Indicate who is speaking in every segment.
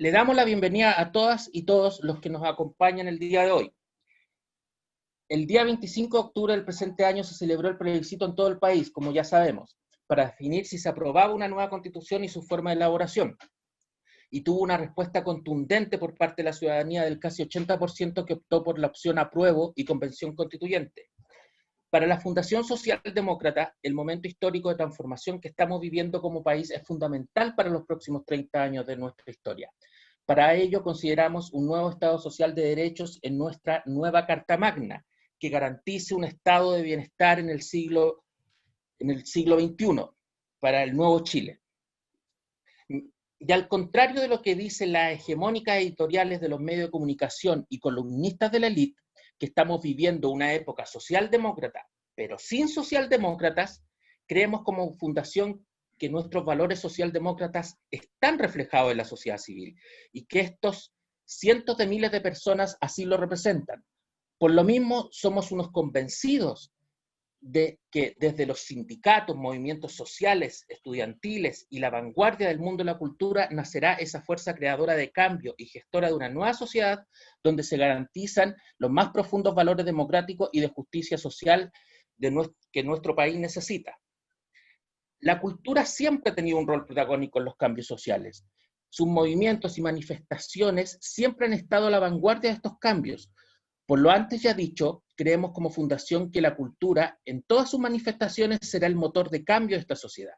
Speaker 1: Le damos la bienvenida a todas y todos los que nos acompañan el día de hoy. El día 25 de octubre del presente año se celebró el plebiscito en todo el país, como ya sabemos, para definir si se aprobaba una nueva constitución y su forma de elaboración. Y tuvo una respuesta contundente por parte de la ciudadanía del casi 80% que optó por la opción apruebo y convención constituyente. Para la Fundación Socialdemócrata, el momento histórico de transformación que estamos viviendo como país es fundamental para los próximos 30 años de nuestra historia. Para ello consideramos un nuevo Estado social de derechos en nuestra nueva Carta Magna, que garantice un estado de bienestar en el siglo XXI, para el nuevo Chile. Y al contrario de lo que dicen las hegemónicas editoriales de los medios de comunicación y columnistas de la élite, que estamos viviendo una época socialdemócrata, pero sin socialdemócratas, creemos como fundación que nuestros valores socialdemócratas están reflejados en la sociedad civil y que estos cientos de miles de personas así lo representan. Por lo mismo, somos unos convencidos de que desde los sindicatos, movimientos sociales, estudiantiles y la vanguardia del mundo de la cultura nacerá esa fuerza creadora de cambio y gestora de una nueva sociedad donde se garantizan los más profundos valores democráticos y de justicia social que nuestro país necesita. La cultura siempre ha tenido un rol protagónico en los cambios sociales. Sus movimientos y manifestaciones siempre han estado a la vanguardia de estos cambios. Por lo antes ya dicho, creemos como fundación que la cultura, en todas sus manifestaciones, será el motor de cambio de esta sociedad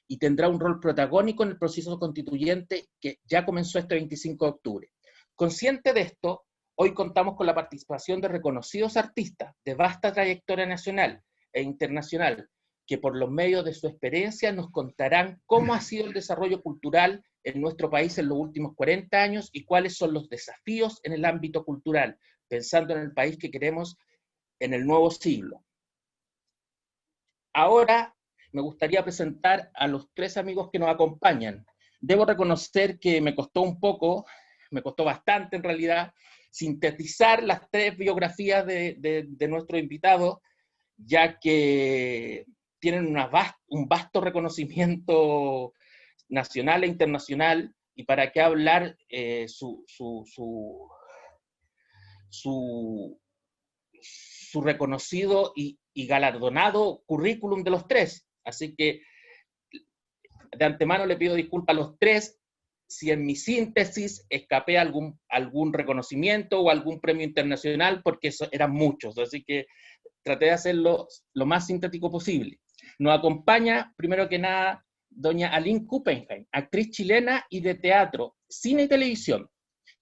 Speaker 1: y tendrá un rol protagónico en el proceso constituyente que ya comenzó este 25 de octubre. Consciente de esto, hoy contamos con la participación de reconocidos artistas de vasta trayectoria nacional e internacional, que por los medios de su experiencia nos contarán cómo ha sido el desarrollo cultural en nuestro país en los últimos 40 años y cuáles son los desafíos en el ámbito cultural, pensando en el país que queremos en el nuevo siglo. Ahora me gustaría presentar a los tres amigos que nos acompañan. Debo reconocer que me costó bastante en realidad, sintetizar las tres biografías de nuestros invitados, ya que tienen un vasto reconocimiento nacional e internacional, y para qué hablar su reconocido y galardonado currículum de los tres. Así que de antemano le pido disculpas a los tres si en mi síntesis escapé algún reconocimiento o algún premio internacional, porque eran muchos, así que traté de hacerlo lo más sintético posible. Nos acompaña, primero que nada, doña Aline Kuppenheim, actriz chilena y de teatro, cine y televisión,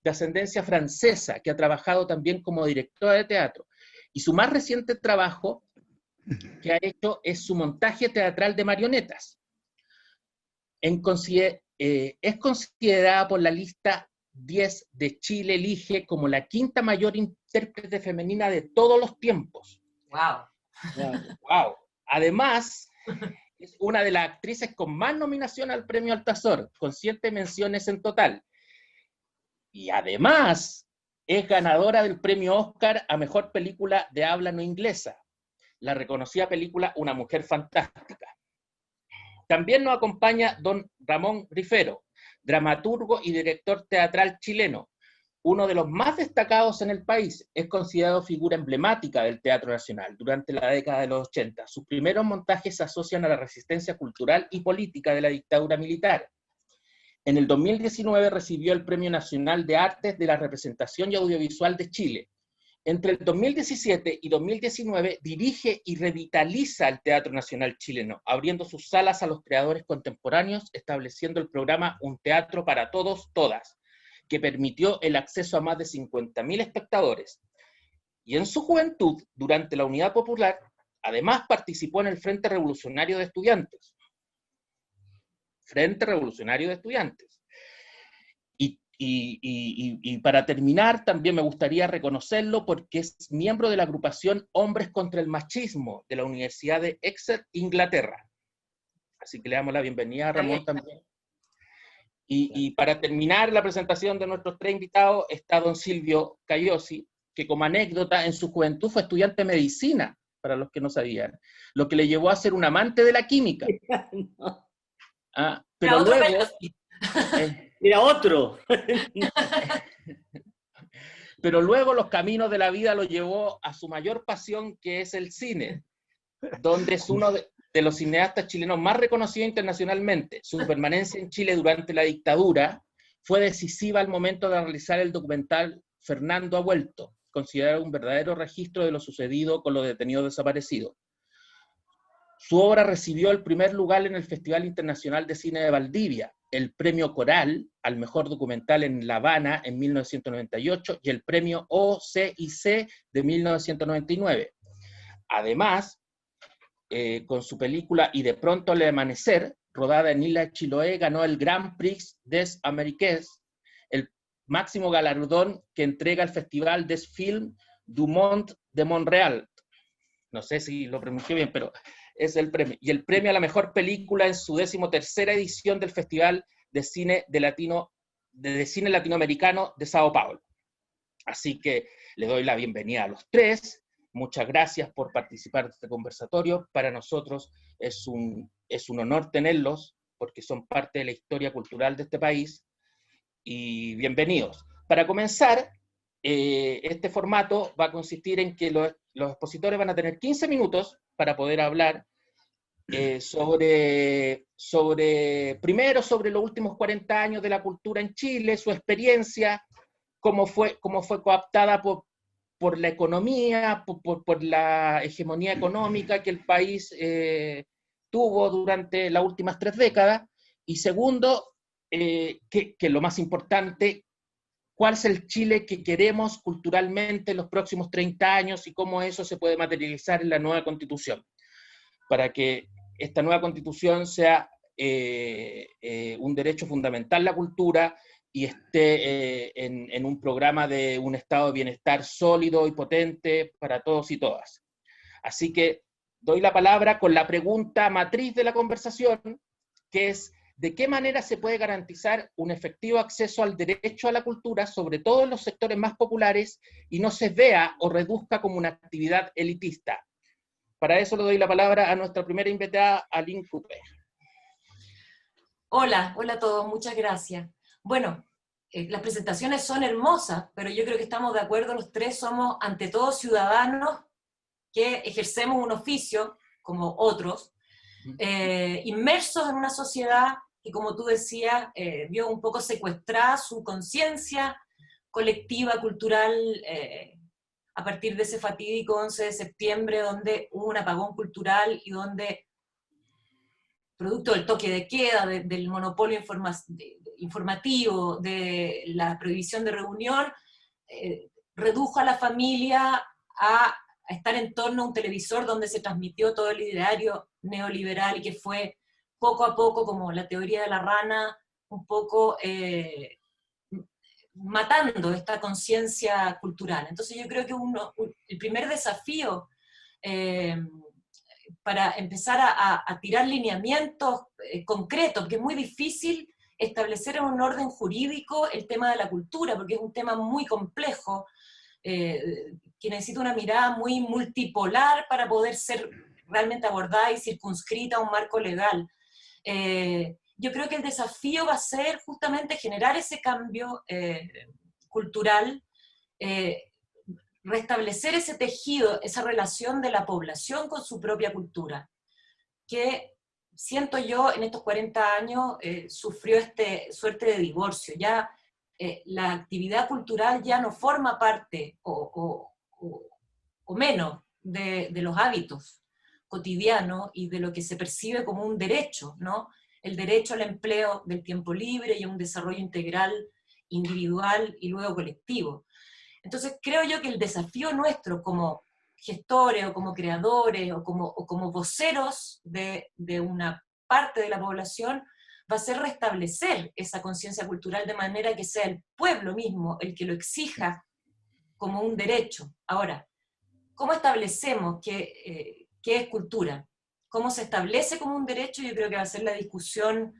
Speaker 1: de ascendencia francesa, que ha trabajado también como directora de teatro. Y su más reciente trabajo que ha hecho es su montaje teatral de marionetas. Es considerada por la lista 10 de Chile Elige como la quinta mayor intérprete femenina de todos los tiempos.
Speaker 2: ¡Wow!
Speaker 1: ¡Wow! Además, es una de las actrices con más nominación al premio Altazor, con 7 menciones en total. Y además, es ganadora del premio Oscar a Mejor Película de Habla No Inglesa, la reconocida película Una Mujer Fantástica. También nos acompaña don Ramón Rifero, dramaturgo y director teatral chileno, uno de los más destacados en el país. Es considerado figura emblemática del teatro nacional durante la década de los 80. Sus primeros montajes se asocian a la resistencia cultural y política de la dictadura militar. En el 2019 recibió el Premio Nacional de Artes de la Representación y Audiovisual de Chile. Entre el 2017 y 2019 dirige y revitaliza el Teatro Nacional chileno, abriendo sus salas a los creadores contemporáneos, estableciendo el programa Un Teatro para Todos, Todas, que permitió el acceso a más de 50.000 espectadores. Y en su juventud, durante la Unidad Popular, además participó en el Frente Revolucionario de Estudiantes. Frente Revolucionario de Estudiantes. Y para terminar, también me gustaría reconocerlo porque es miembro de la agrupación Hombres contra el Machismo de la Universidad de Exeter, Inglaterra. Así que le damos la bienvenida a Ramón también. Y para terminar la presentación de nuestros tres invitados está don Silvio Cayosi, que como anécdota en su juventud fue estudiante de medicina, para los que no sabían, lo que le llevó a ser un amante de la química.
Speaker 2: No.
Speaker 1: Pero luego...
Speaker 2: Era otro.
Speaker 1: Pero luego los caminos de la vida lo llevó a su mayor pasión, que es el cine, donde es uno de los cineastas chilenos más reconocidos internacionalmente. Su permanencia en Chile durante la dictadura fue decisiva al momento de realizar el documental Fernando ha vuelto, considerado un verdadero registro de lo sucedido con los detenidos desaparecidos. Su obra recibió el primer lugar en el Festival Internacional de Cine de Valdivia, el premio Coral al mejor documental en La Habana en 1998 y el premio OCIC de 1999. Además, con su película Y de pronto al amanecer, rodada en Isla de Chiloé, ganó el Grand Prix des Amériques, el máximo galardón que entrega el Festival des Films du Monde de Montreal. No sé si lo pronuncié bien, pero es el premio. Y el premio a la mejor película en su 13ª edición del Festival de Cine, de Cine Latinoamericano de Sao Paulo. Así que le doy la bienvenida a los tres. Muchas gracias por participar de este conversatorio. Para nosotros es un honor tenerlos, porque son parte de la historia cultural de este país. Y bienvenidos. Para comenzar, este formato va a consistir en que los expositores van a tener 15 minutos para poder hablar primero sobre los últimos 40 años de la cultura en Chile, su experiencia, cómo fue cooptada por la economía, por la hegemonía económica que el país tuvo durante las últimas 3 décadas, y segundo, que lo más importante, cuál es el Chile que queremos culturalmente en los próximos 30 años y cómo eso se puede materializar en la nueva Constitución, para que esta nueva Constitución sea un derecho fundamental la cultura y esté en un programa de un estado de bienestar sólido y potente para todos y todas. Así que doy la palabra con la pregunta matriz de la conversación, que es: ¿de qué manera se puede garantizar un efectivo acceso al derecho a la cultura, sobre todo en los sectores más populares, y no se vea o reduzca como una actividad elitista? Para eso le doy la palabra a nuestra primera invitada, Aline Coupe.
Speaker 3: Hola a todos, muchas gracias. Bueno, las presentaciones son hermosas, pero yo creo que estamos de acuerdo, los tres somos ante todo ciudadanos que ejercemos un oficio, como otros, inmersos en una sociedad que, como tú decías, vio un poco secuestrada su conciencia colectiva, cultural, a partir de ese fatídico 11 de septiembre, donde hubo un apagón cultural y donde, producto del toque de queda, del monopolio informativo, de la prohibición de reunión, redujo a la familia a estar en torno a un televisor donde se transmitió todo el ideario neoliberal y que fue poco a poco, como la teoría de la rana, un poco matando esta conciencia cultural. Entonces yo creo que el primer desafío para empezar a tirar lineamientos concretos, porque es muy difícil establecer en un orden jurídico el tema de la cultura, porque es un tema muy complejo, que necesita una mirada muy multipolar para poder ser realmente abordada y circunscrita a un marco legal. Yo creo que el desafío va a ser justamente generar ese cambio cultural, restablecer ese tejido, esa relación de la población con su propia cultura, que siento yo en estos 40 años sufrió suerte de divorcio. Ya la actividad cultural ya no forma parte o menos de los hábitos cotidianos y de lo que se percibe como un derecho, ¿no? El derecho al empleo del tiempo libre y a un desarrollo integral, individual y luego colectivo. Entonces creo yo que el desafío nuestro como gestores o como creadores o como voceros de una parte de la población va a ser restablecer esa conciencia cultural de manera que sea el pueblo mismo el que lo exija como un derecho. Ahora, ¿cómo establecemos qué es cultura? ¿Cómo se establece como un derecho? Yo creo que va a ser la discusión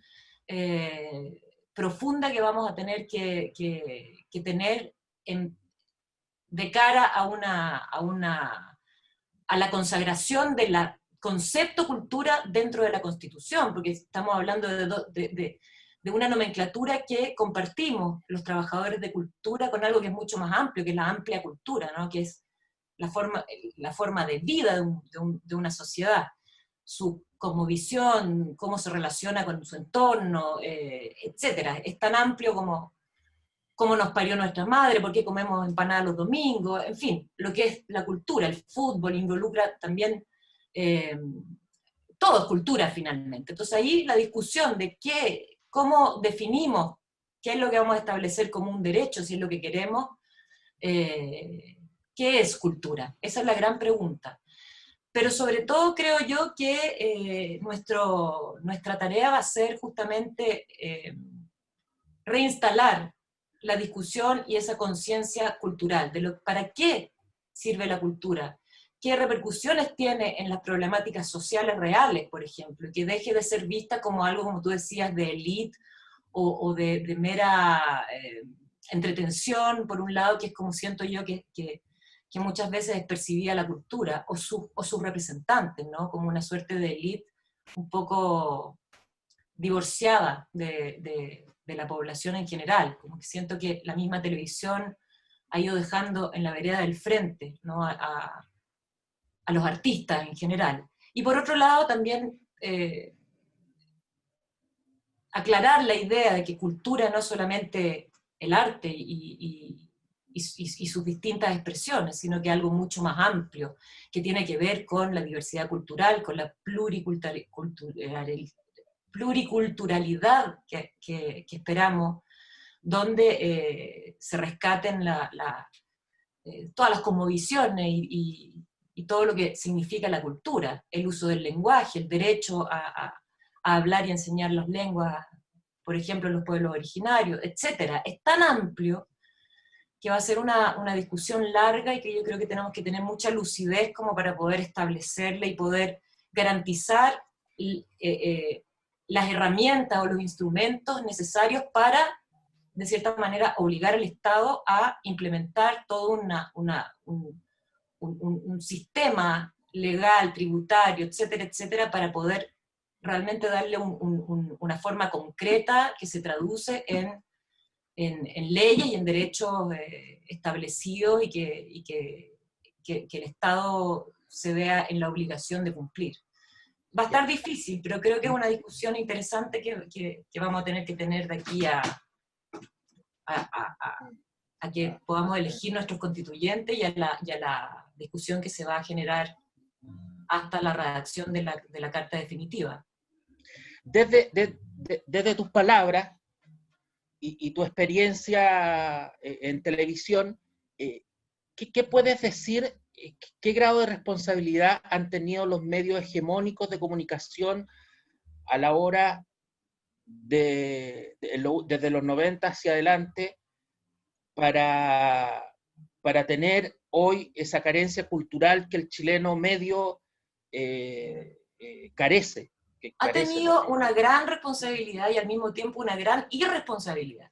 Speaker 3: profunda que vamos a tener que tener de cara a la consagración del concepto cultura dentro de la Constitución, porque estamos hablando de de una nomenclatura que compartimos los trabajadores de cultura con algo que es mucho más amplio, que es la amplia cultura, ¿no? Que es la forma de vida de una sociedad, su cosmovisión, cómo se relaciona con su entorno, etc. Es tan amplio como cómo nos parió nuestra madre, por qué comemos empanadas los domingos, en fin, lo que es la cultura, el fútbol involucra también, todo es cultura finalmente. Entonces ahí la discusión de cómo definimos qué es lo que vamos a establecer como un derecho, si es lo que queremos, ¿qué es cultura? Esa es la gran pregunta. Pero sobre todo creo yo que nuestra tarea va a ser justamente reinstalar la discusión y esa conciencia cultural, para qué sirve la cultura, qué repercusiones tiene en las problemáticas sociales reales, por ejemplo, y que deje de ser vista como algo, como tú decías, de élite o de mera entretención, por un lado, que es como siento yo que muchas veces es percibida la cultura, o sus representantes, ¿no? Como una suerte de élite un poco divorciada de la población en general, como que siento que la misma televisión ha ido dejando en la vereda del frente, ¿no? a los artistas en general. Y por otro lado también aclarar la idea de que cultura no es solamente el arte y sus distintas expresiones, sino que algo mucho más amplio, que tiene que ver con la diversidad cultural, con la pluriculturalidad que esperamos, donde se rescaten todas las cosmovisiones y todo lo que significa la cultura, el uso del lenguaje, el derecho a hablar y enseñar las lenguas, por ejemplo, en los pueblos originarios, etc. Es tan amplio que va a ser una discusión larga y que yo creo que tenemos que tener mucha lucidez como para poder establecerla y poder garantizar las herramientas o los instrumentos necesarios para, de cierta manera, obligar al Estado a implementar todo un sistema legal, tributario, etcétera, etcétera, para poder realmente darle una forma concreta que se traduce en leyes y en derechos establecidos y que el Estado se vea en la obligación de cumplir. Va a estar difícil, pero creo que es una discusión interesante que vamos a tener que tener de aquí a que podamos elegir nuestros constituyentes y a la discusión que se va a generar hasta la redacción de la Carta Definitiva.
Speaker 1: Desde tus palabras y tu experiencia en televisión, ¿qué puedes decir? ¿Qué grado de responsabilidad han tenido los medios hegemónicos de comunicación a la hora desde los 90 hacia adelante para tener hoy esa carencia cultural que el chileno medio carece?
Speaker 3: Ha tenido una gran responsabilidad y al mismo tiempo una gran irresponsabilidad.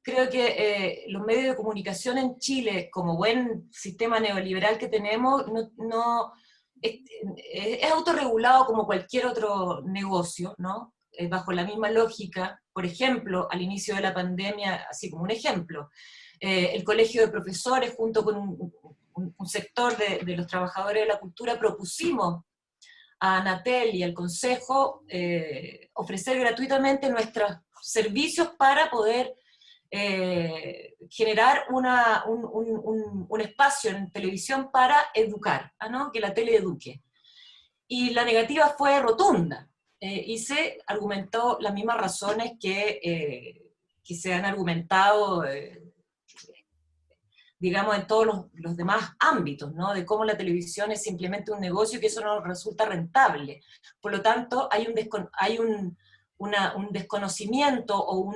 Speaker 3: Creo que los medios de comunicación en Chile, como buen sistema neoliberal que tenemos, es autorregulado como cualquier otro negocio, ¿no? Bajo la misma lógica. Por ejemplo, al inicio de la pandemia, así como un ejemplo, el Colegio de Profesores, junto con un sector de los trabajadores de la cultura, propusimos a Anatel y al Consejo ofrecer gratuitamente nuestros servicios para poder generar un espacio en televisión para educar, ¿no? Que la tele eduque. Y la negativa fue rotunda, y se argumentó las mismas razones que se han argumentado, digamos, en todos los demás ámbitos, ¿no? De cómo la televisión es simplemente un negocio y que eso no resulta rentable. Por lo tanto, hay un desconocimiento o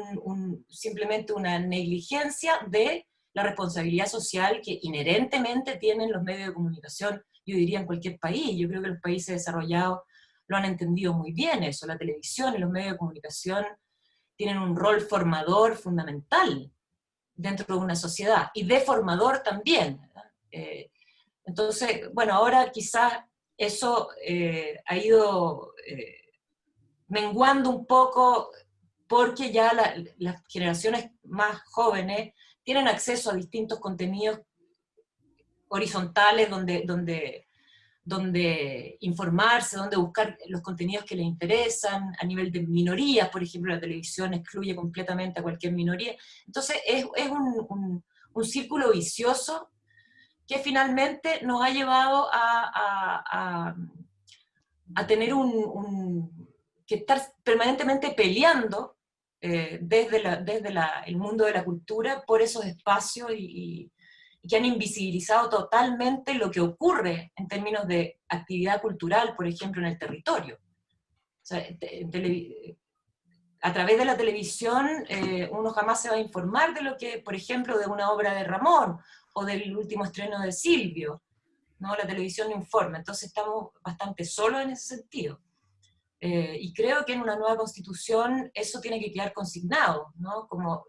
Speaker 3: simplemente una negligencia de la responsabilidad social que inherentemente tienen los medios de comunicación, yo diría en cualquier país. Yo creo que los países desarrollados lo han entendido muy bien eso. La televisión y los medios de comunicación tienen un rol formador fundamental dentro de una sociedad, y deformador también. Entonces, bueno, ahora quizás eso ha ido menguando un poco porque ya las generaciones más jóvenes tienen acceso a distintos contenidos horizontales donde informarse, donde buscar los contenidos que les interesan, a nivel de minorías, por ejemplo, la televisión excluye completamente a cualquier minoría. Entonces es un círculo vicioso que finalmente nos ha llevado a tener que estar permanentemente peleando desde el mundo de la cultura por esos espacios y que han invisibilizado totalmente lo que ocurre en términos de actividad cultural, por ejemplo, en el territorio. O sea, a través de la televisión uno jamás se va a informar de lo que, por ejemplo, de una obra de Ramón o del último estreno de Silvio, ¿no? La televisión no informa, entonces estamos bastante solos en ese sentido. Y creo que en una nueva constitución eso tiene que quedar consignado, ¿no? Como,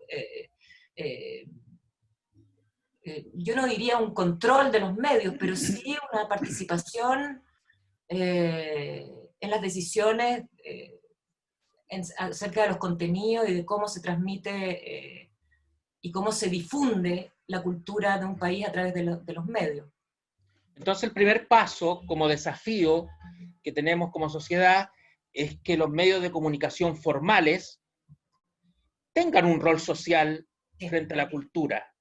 Speaker 3: yo no diría un control de los medios, pero sí una participación en las decisiones acerca de los contenidos y de cómo se transmite y cómo se difunde la cultura de un país a través de los medios.
Speaker 1: Entonces el primer paso como desafío que tenemos como sociedad es que los medios de comunicación formales tengan un rol social frente a la cultura,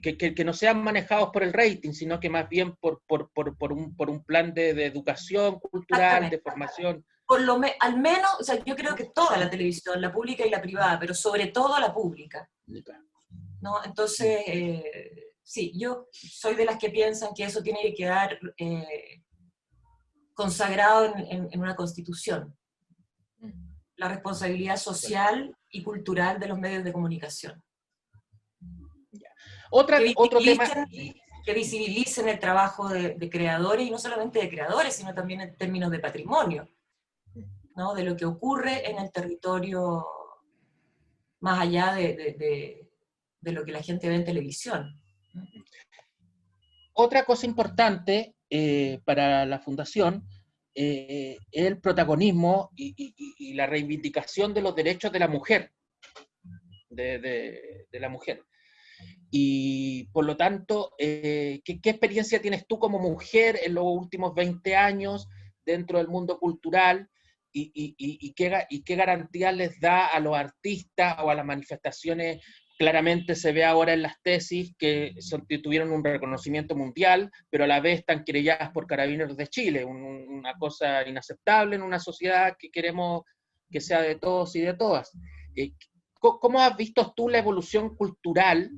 Speaker 1: que no sean manejados por el rating, sino que más bien por un plan de educación cultural, de formación.
Speaker 3: Al menos, o sea, yo creo que toda la televisión, la pública y la privada, pero sobre todo la pública, ¿no? Entonces, sí, yo soy de las que piensan que eso tiene que quedar consagrado en una constitución. La responsabilidad social y cultural de los medios de comunicación.
Speaker 1: Otro tema...
Speaker 3: Que visibilicen el trabajo de creadores, y no solamente de creadores, sino también en términos de patrimonio, ¿no? De lo que ocurre en el territorio más allá de lo que la gente ve en televisión.
Speaker 1: Otra cosa importante para la Fundación es el protagonismo y la reivindicación de los derechos de la mujer, de la mujer. Y por lo tanto, ¿qué experiencia tienes tú como mujer en los últimos 20 años dentro del mundo cultural y qué garantías les da a los artistas o a las manifestaciones? Claramente se ve ahora en las tesis que tuvieron un reconocimiento mundial, pero a la vez están querelladas por Carabineros de Chile, una cosa inaceptable en una sociedad que queremos que sea de todos y de todas. ¿Cómo has visto tú la evolución cultural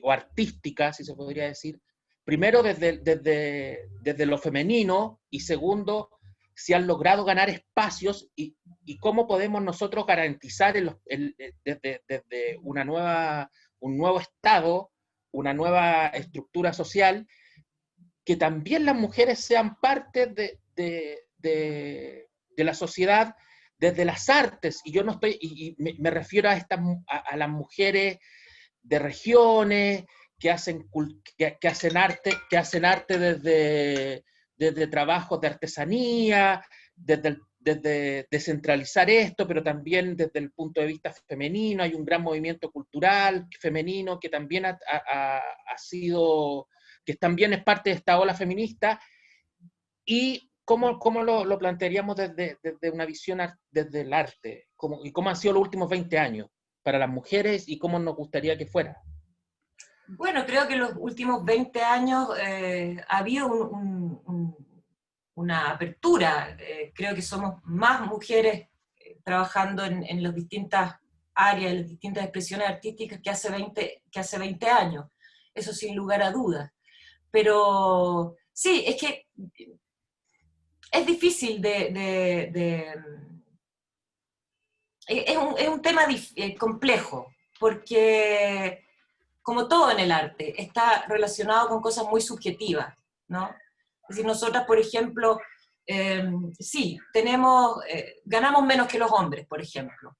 Speaker 1: o artística, si se podría decir, primero desde lo femenino y segundo, si han logrado ganar espacios y cómo podemos nosotros garantizar desde un nuevo Estado, una nueva estructura social, que también las mujeres sean parte de la sociedad desde las artes, y yo no estoy, y me refiero a las mujeres de regiones que hacen arte desde trabajos de artesanía, desde descentralizar esto, pero también desde el punto de vista femenino. Hay un gran movimiento cultural femenino que también ha sido, que también es parte de esta ola feminista. Y cómo lo plantearíamos desde una visión desde el arte, y cómo han sido los últimos 20 años para las mujeres y cómo nos gustaría que fuera.
Speaker 3: Bueno, creo que en los últimos 20 años ha habido una apertura. Creo que somos más mujeres trabajando en las distintas áreas, en las distintas expresiones artísticas que hace 20 años. Eso sin lugar a dudas. Pero sí, es que es difícil es un tema complejo, porque como todo en el arte, está relacionado con cosas muy subjetivas, ¿no? Es decir, nosotras, por ejemplo, sí, ganamos menos que los hombres, por ejemplo,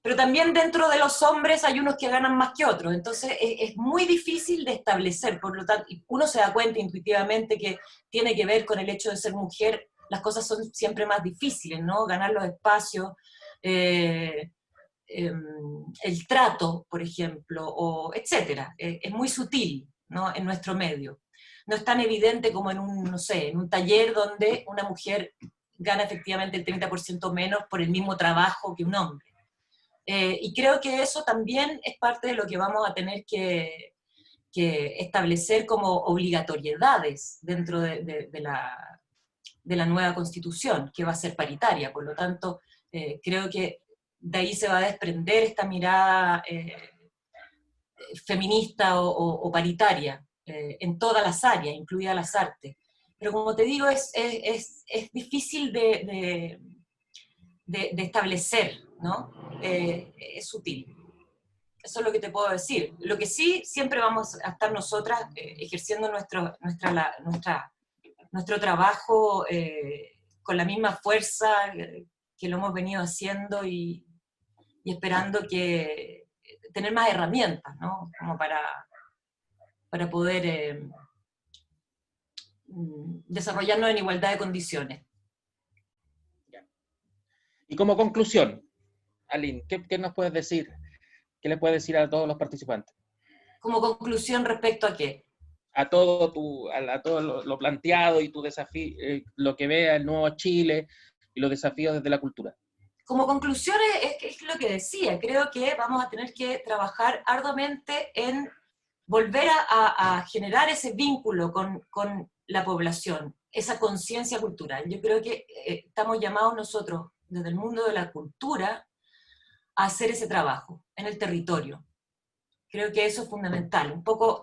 Speaker 3: pero también dentro de los hombres hay unos que ganan más que otros, entonces es muy difícil de establecer, por lo tanto, uno se da cuenta intuitivamente que tiene que ver con el hecho de ser mujer, las cosas son siempre más difíciles, ¿no? Ganar los espacios, el trato, por ejemplo, o etcétera. Es muy sutil, ¿no?, en nuestro medio. No es tan evidente como en un, no sé, en un taller donde una mujer gana efectivamente el 30% menos por el mismo trabajo que un hombre. Y creo que eso también es parte de lo que vamos a tener que establecer como obligatoriedades dentro de la nueva constitución, que va a ser paritaria. Por lo tanto, creo que de ahí se va a desprender esta mirada feminista o paritaria en todas las áreas, incluidas las artes. Pero como te digo, es difícil de establecer, ¿no? Es sutil. Eso es lo que te puedo decir. Lo que sí, siempre vamos a estar nosotras ejerciendo nuestro trabajo con la misma fuerza que lo hemos venido haciendo y esperando que tener más herramientas, ¿no?, como para poder desarrollarnos en igualdad de condiciones.
Speaker 1: Y como conclusión, Aline, ¿qué nos puedes decir? ¿Qué le puedes decir a todos los participantes?
Speaker 3: Como conclusión, ¿respecto a qué?
Speaker 1: A todo, a todo lo planteado y tu desafío, lo que vea el nuevo Chile y los desafíos desde la cultura.
Speaker 3: Como conclusión es lo que decía, creo que vamos a tener que trabajar arduamente en volver a generar ese vínculo con la población, esa conciencia cultural. Yo creo que estamos llamados nosotros, desde el mundo de la cultura, a hacer ese trabajo en el territorio. Creo que eso es fundamental, un poco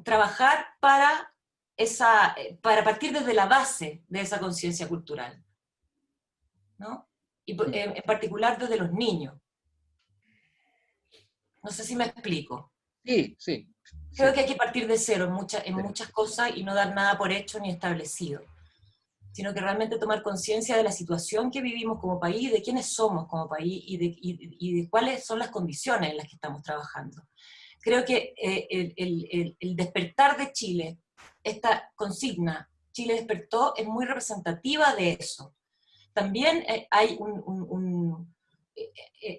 Speaker 3: trabajar para partir desde la base de esa conciencia cultural, ¿no? Y en particular desde los niños. No sé si me explico.
Speaker 1: Sí, sí.
Speaker 3: Creo que hay que partir de cero en muchas cosas y no dar nada por hecho ni establecido, sino que realmente tomar conciencia de la situación que vivimos como país, de quiénes somos como país y de cuáles son las condiciones en las que estamos trabajando. Creo que el despertar de Chile, esta consigna, Chile despertó, es muy representativa de eso. También hay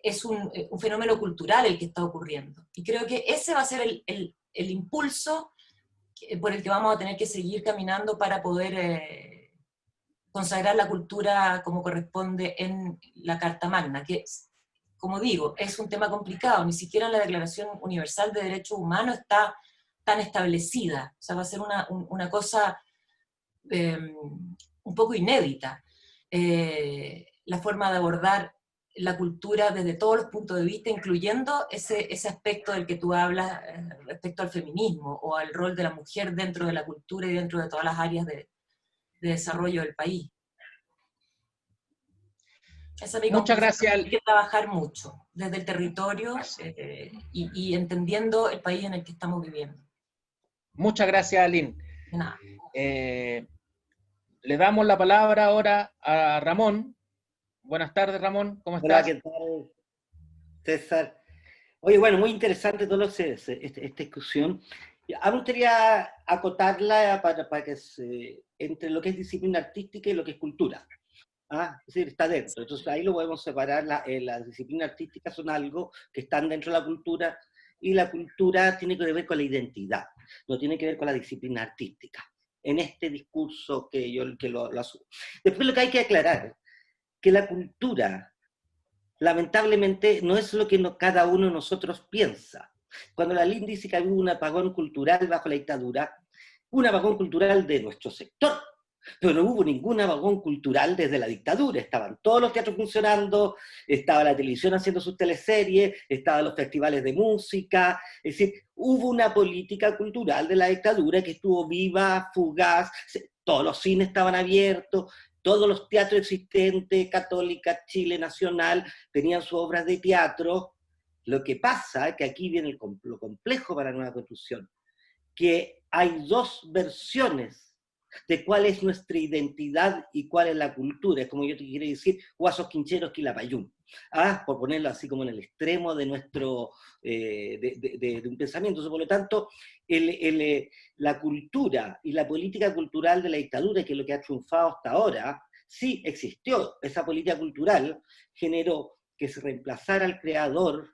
Speaker 3: es un fenómeno cultural el que está ocurriendo. Y creo que ese va a ser el impulso por el que vamos a tener que seguir caminando para poder consagrar la cultura como corresponde en la Carta Magna, que, como digo, es un tema complicado, ni siquiera en la Declaración Universal de Derechos Humanos está tan establecida. O sea, va a ser una cosa un poco inédita. La forma de abordar la cultura desde todos los puntos de vista, incluyendo ese aspecto del que tú hablas respecto al feminismo o al rol de la mujer dentro de la cultura y dentro de todas las áreas de desarrollo del país. Esa es mi
Speaker 1: Muchas
Speaker 3: conclusión.
Speaker 1: gracias.
Speaker 3: Hay que trabajar mucho desde el territorio y entendiendo el país en el que estamos viviendo.
Speaker 1: Muchas gracias, Aline.
Speaker 3: De nada.
Speaker 1: Le damos la palabra ahora a Ramón. Buenas tardes, Ramón, ¿cómo estás?
Speaker 2: Hola, ¿qué tal, César? Oye, bueno, muy interesante toda esta discusión. A mí me gustaría acotarla para que entre lo que es disciplina artística y lo que es cultura. Es decir, está dentro. Entonces ahí lo podemos separar. Las disciplinas artísticas son algo que están dentro de la cultura y la cultura tiene que ver con la identidad, no tiene que ver con la disciplina artística. En este discurso que lo asumo. Después lo que hay que aclarar, que la cultura, lamentablemente, no es lo que cada uno de nosotros piensa. Cuando la LIN dice que hubo un apagón cultural bajo la dictadura, un apagón cultural de nuestro sector, pero no hubo ningún apagón cultural desde la dictadura. Estaban todos los teatros funcionando, estaba la televisión haciendo sus teleseries, estaban los festivales de música, es decir, hubo una política cultural de la dictadura que estuvo viva, fugaz, todos los cines estaban abiertos, todos los teatros existentes, Católica, Chile, Nacional, tenían sus obras de teatro. Lo que pasa es que aquí viene lo complejo para la nueva Constitución, que hay dos versiones de cuál es nuestra identidad y cuál es la cultura. Es como yo te quiero decir, Guasos Quincheros Quilapayún, por ponerlo así como en el extremo de nuestro de un pensamiento. Entonces, por lo tanto, la cultura y la política cultural de la dictadura, que es lo que ha triunfado hasta ahora, sí existió. Esa política cultural generó que se reemplazara al creador,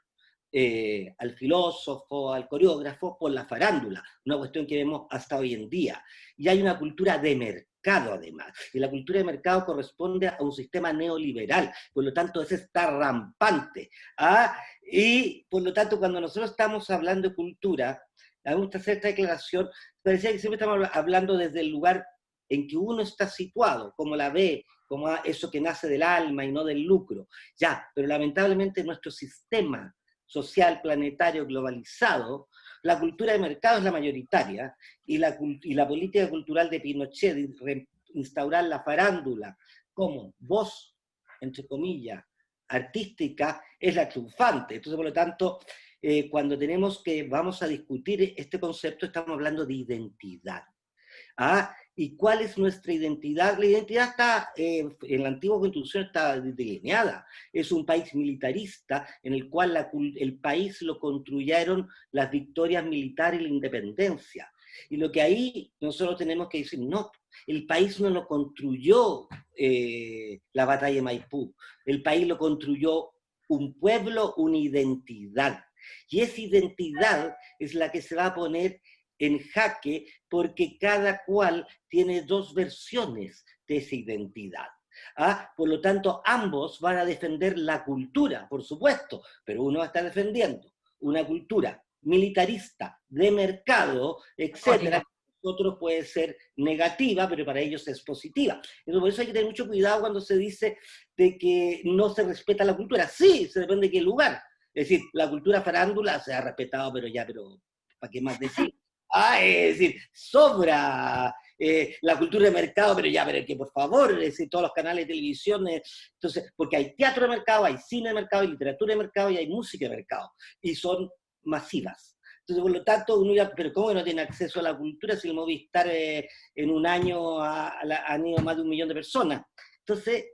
Speaker 2: al filósofo, al coreógrafo, por la farándula, una cuestión que vemos hasta hoy en día. Y hay una cultura de mercado, además, y la cultura de mercado corresponde a un sistema neoliberal, por lo tanto, ese está rampante. ¿Ah? Y, por lo tanto, cuando nosotros estamos hablando de cultura, a mí me gusta hacer esta declaración, parecía que siempre estamos hablando desde el lugar en que uno está situado, como la ve, como eso que nace del alma y no del lucro. Ya, pero lamentablemente nuestro sistema social, planetario, globalizado, la cultura de mercado es la mayoritaria, y la política cultural de Pinochet, de instaurar la farándula como voz, entre comillas, artística, es la triunfante. Entonces, por lo tanto, cuando vamos a discutir este concepto, estamos hablando de identidad. ¿Ah? ¿Y cuál es nuestra identidad? La identidad está, en la antigua Constitución está delineada. Es un país militarista en el cual el país lo construyeron las victorias militares y la independencia. Y lo que ahí nosotros tenemos que decir, no, el país no lo construyó la batalla de Maipú, el país lo construyó un pueblo, una identidad. Y esa identidad es la que se va a poner en jaque porque cada cual tiene dos versiones de esa identidad. ¿Ah? Por lo tanto, ambos van a defender la cultura, por supuesto, pero uno va a estar defendiendo una cultura militarista, de mercado, etcétera. Otro puede ser negativa, pero para ellos es positiva. Entonces, por eso hay que tener mucho cuidado cuando se dice de que no se respeta la cultura. Sí, se depende de qué lugar. Es decir, la cultura farándula se ha respetado, pero ¿para qué más decir? Es decir, sobra la cultura de mercado, pero que por favor, es decir, todos los canales de televisión, entonces, porque hay teatro de mercado, hay cine de mercado, hay literatura de mercado y hay música de mercado, y son masivas. Entonces, por lo tanto, uno dirá, pero ¿cómo no tiene acceso a la cultura si el Movistar en un año han ido más de 1 millón de personas? Entonces,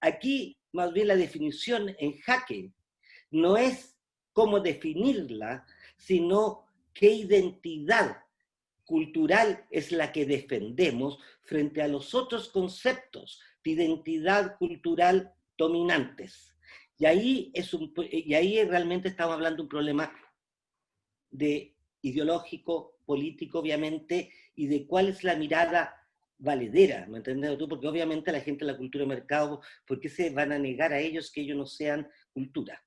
Speaker 2: aquí más bien la definición en jaque no es cómo definirla, sino qué identidad cultural es la que defendemos frente a los otros conceptos de identidad cultural dominantes. Y ahí realmente estamos hablando de un problema ideológico, político, obviamente, y de cuál es la mirada valedera, ¿me entiendes tú? Porque obviamente la gente de la cultura de mercado, ¿por qué se van a negar a ellos que ellos no sean cultura?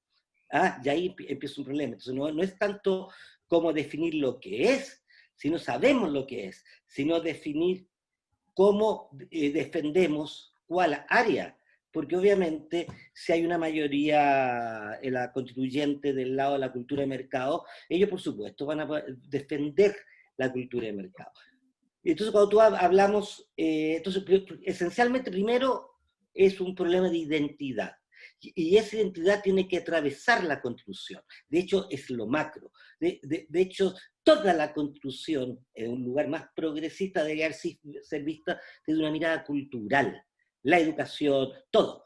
Speaker 2: Y ahí empieza un problema. Entonces no es tanto como definir lo que es, sino sabemos lo que es, sino definir cómo defendemos cuál área, porque obviamente si hay una mayoría en la constituyente del lado de la cultura de mercado, ellos por supuesto van a defender la cultura de mercado. Entonces cuando tú hablamos, entonces esencialmente primero es un problema de identidad. Y esa identidad tiene que atravesar la Constitución. De hecho, es lo macro. De hecho, toda la Constitución, en un lugar más progresista, debe ser vista desde una mirada cultural. La educación, todo.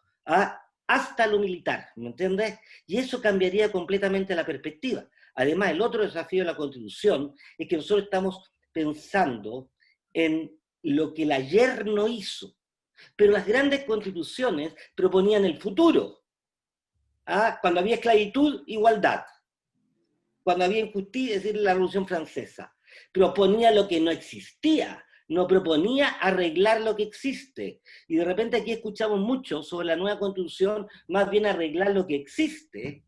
Speaker 2: Hasta lo militar, ¿me entiendes? Y eso cambiaría completamente la perspectiva. Además, el otro desafío de la Constitución es que nosotros estamos pensando en lo que el ayer no hizo. Pero las grandes constituciones proponían el futuro. Cuando había esclavitud, igualdad. Cuando había injusticia, es decir, la Revolución Francesa. Proponía lo que no existía, no proponía arreglar lo que existe. Y de repente aquí escuchamos mucho sobre la nueva constitución, más bien arreglar lo que existe,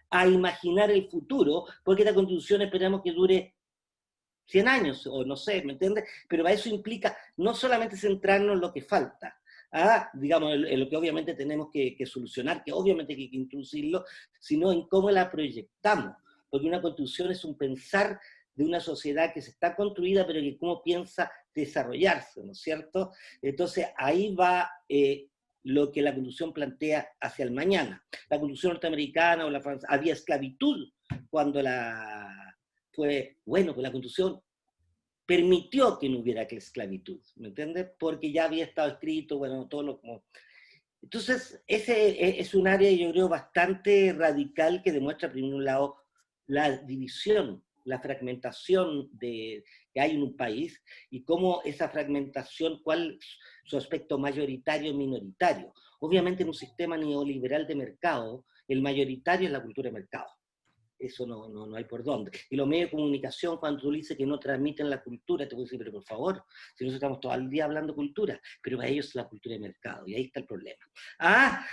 Speaker 2: a imaginar el futuro, porque esta constitución esperamos que dure 100 años, o no sé, ¿me entiendes? Pero para eso implica no solamente centrarnos en lo que falta, digamos, en lo que obviamente tenemos que solucionar, que obviamente hay que introducirlo, sino en cómo la proyectamos, porque una constitución es un pensar de una sociedad que se está construida, pero que cómo piensa desarrollarse, ¿no es cierto? Entonces ahí va lo que la Constitución plantea hacia el mañana. La Constitución norteamericana o la francesa, había esclavitud cuando pues la Constitución permitió que no hubiera esclavitud, ¿me entiendes? Porque ya había estado escrito, todo lo como... Entonces, ese es un área, yo creo, bastante radical que demuestra, por un lado, la división la fragmentación que hay en un país y cómo esa fragmentación, cuál es su aspecto mayoritario o minoritario. Obviamente en un sistema neoliberal de mercado, el mayoritario es la cultura de mercado. Eso no hay por dónde. Y los medios de comunicación, cuando tú dices que no transmiten la cultura, te voy a decir, pero por favor, si nosotros estamos todo el día hablando cultura, pero para ellos es la cultura de mercado, y ahí está el problema.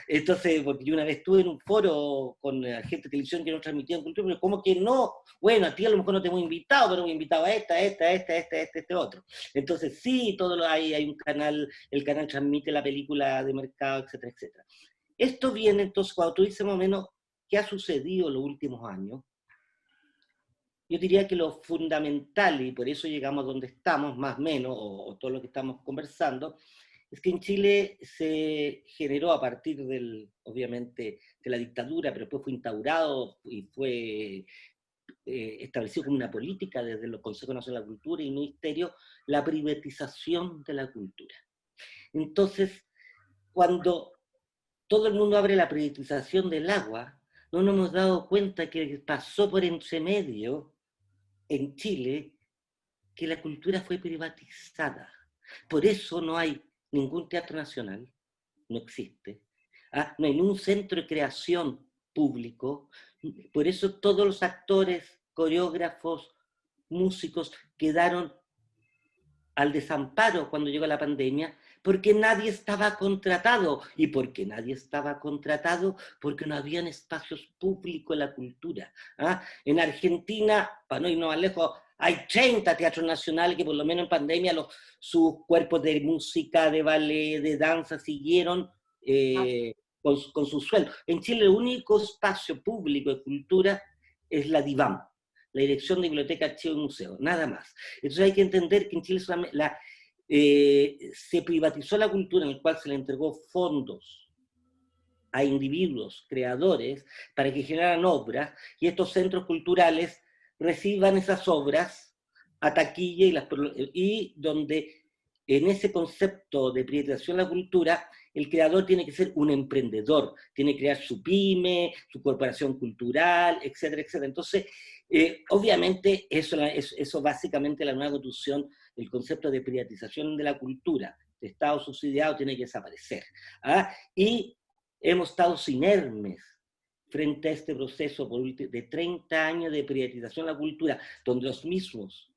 Speaker 2: Entonces, porque yo una vez estuve en un foro con gente de televisión que no transmitían cultura, pero ¿cómo que no? Bueno, a ti a lo mejor no te hemos invitado, pero hemos invitado a este otro. Entonces, sí, hay un canal, el canal transmite la película de mercado, etcétera, etcétera. Esto viene, entonces, cuando tú dices más o menos, ¿qué ha sucedido en los últimos años? Yo diría que lo fundamental, y por eso llegamos donde estamos, más o menos, o todo lo que estamos conversando, es que en Chile se generó a partir obviamente, de la dictadura, pero después fue instaurado y fue establecido como una política desde los Consejos Nacional de la Cultura y el Ministerio, la privatización de la cultura. Entonces, cuando todo el mundo abre la privatización del agua, no nos hemos dado cuenta que pasó por entre medio en Chile que la cultura fue privatizada. Por eso no hay ningún teatro nacional, no existe. No hay ningún centro de creación público. Por eso todos los actores, coreógrafos, músicos quedaron al desamparo cuando llegó la pandemia, porque nadie estaba contratado. ¿Y por qué nadie estaba contratado? Porque no habían espacios públicos en la cultura. En Argentina, para no irnos más lejos, hay 30 teatros nacionales que por lo menos en pandemia sus cuerpos de música, de ballet, de danza siguieron con su sueldo. En Chile el único espacio público de cultura es la DIVAM, la Dirección de Biblioteca, Archivos y Museos, nada más. Entonces hay que entender que en Chile se privatizó la cultura, en el cual se le entregó fondos a individuos, creadores, para que generaran obras, y estos centros culturales reciban esas obras a taquilla y donde en ese concepto de privatización de la cultura, el creador tiene que ser un emprendedor, tiene que crear su pyme, su corporación cultural, etcétera, etcétera. Entonces, obviamente, eso básicamente la nueva constitución, el concepto de privatización de la cultura, de Estado subsidiado, tiene que desaparecer. Y hemos estado inermes frente a este proceso de 30 años de privatización de la cultura, donde los mismos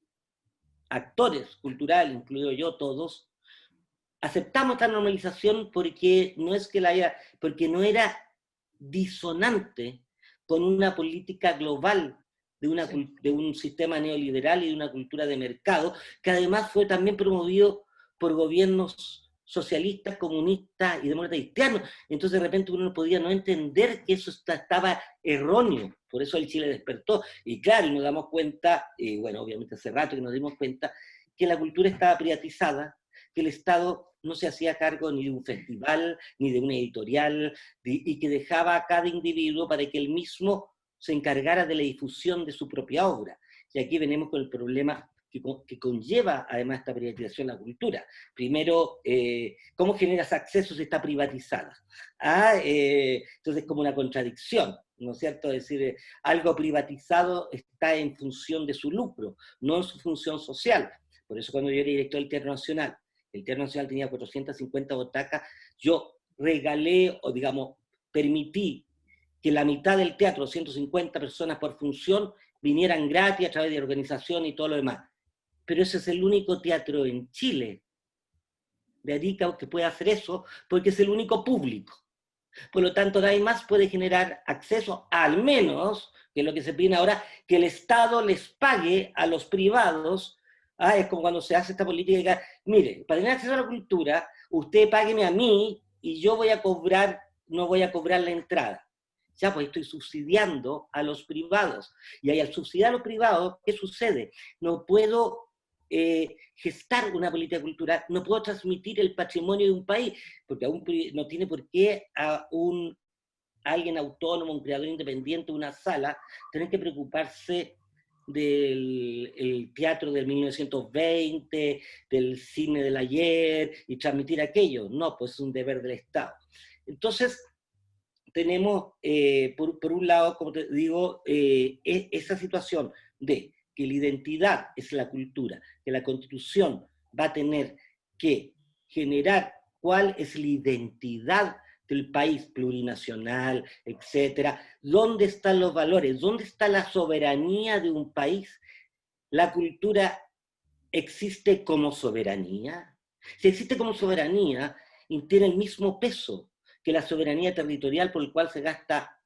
Speaker 2: actores culturales, incluido yo, todos, aceptamos esta normalización porque porque no era disonante con una política global de un sistema neoliberal y de una cultura de mercado, que además fue también promovido por gobiernos socialistas, comunistas y demócratas cristianos. Entonces de repente uno podía no entender que eso estaba erróneo. Por eso el Chile despertó. Y claro, nos damos cuenta, bueno, obviamente hace rato que nos dimos cuenta, que la cultura estaba privatizada, que el Estado no se hacía cargo ni de un festival, ni de una editorial, y que dejaba a cada individuo para que él mismo se encargara de la difusión de su propia obra. Y aquí venimos con el problema que conlleva además esta privatización de la cultura. Primero, ¿cómo generas acceso si está privatizada? Entonces es como una contradicción, ¿no es cierto? Es decir, algo privatizado está en función de su lucro, no en su función social. Por eso cuando yo era director del Teatro Nacional, el Teatro Nacional tenía 450 butacas, yo regalé, o digamos, permití que la mitad del teatro, 150 personas por función, vinieran gratis a través de organización y todo lo demás. Pero ese es el único teatro en Chile de Arica que puede hacer eso, porque es el único público. Por lo tanto, nadie más puede generar acceso, al menos, que es lo que se pide ahora, que el Estado les pague a los privados. Es como cuando se hace esta política, mire, para tener acceso a la cultura, usted págueme a mí y yo voy a cobrar, no voy a cobrar la entrada. Ya, pues estoy subsidiando a los privados. Y ahí al subsidiar a los privados, ¿qué sucede? No puedo gestar una política cultural, no puedo transmitir el patrimonio de un país, porque aún no tiene por qué a alguien autónomo, un creador independiente, una sala, tener que preocuparse del teatro del 1920, del cine del ayer, y transmitir aquello. No, pues es un deber del Estado. Entonces, tenemos, por un lado, como te digo, esa situación de que la identidad es la cultura, que la Constitución va a tener que generar cuál es la identidad del país plurinacional, etcétera, dónde están los valores, dónde está la soberanía de un país. La cultura existe como soberanía. Si existe como soberanía, y tiene el mismo peso que la soberanía territorial por el cual se gasta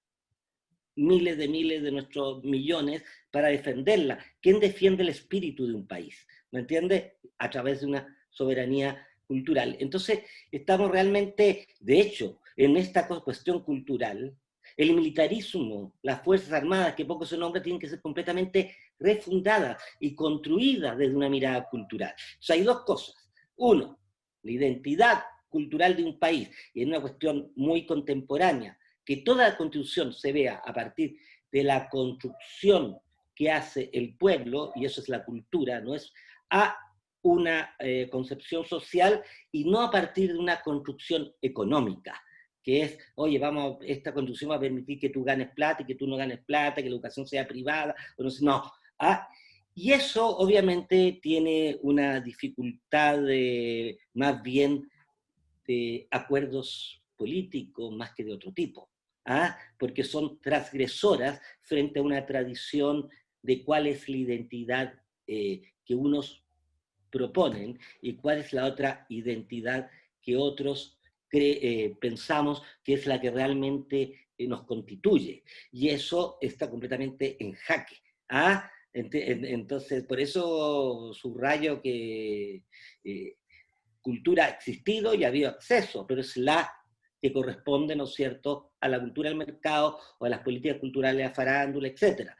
Speaker 2: miles de nuestros millones para defenderla. ¿Quién defiende el espíritu de un país? ¿Me entiende? A través de una soberanía cultural. Entonces, estamos realmente, de hecho, en esta cuestión cultural, el militarismo, las Fuerzas Armadas, que poco se nombra, tienen que ser completamente refundadas y construidas desde una mirada cultural. O sea, hay dos cosas. Uno, la identidad cultural de un país, y en una cuestión muy contemporánea, que toda la constitución se vea a partir de la construcción que hace el pueblo, y eso es la cultura, no es a una concepción social y no a partir de una construcción económica, que es, oye, vamos, esta construcción va a permitir que tú ganes plata y que tú no ganes plata, que la educación sea privada, o no sé, no. Y eso obviamente tiene una dificultad más bien de acuerdos políticos más que de otro tipo, porque son transgresoras frente a una tradición de cuál es la identidad que unos proponen y cuál es la otra identidad que otros pensamos que es la que realmente nos constituye. Y eso está completamente en jaque. Entonces, por eso subrayo que cultura ha existido y ha habido acceso, pero es la que corresponde, ¿no es cierto?, a la cultura del mercado o a las políticas culturales, a farándula, etc.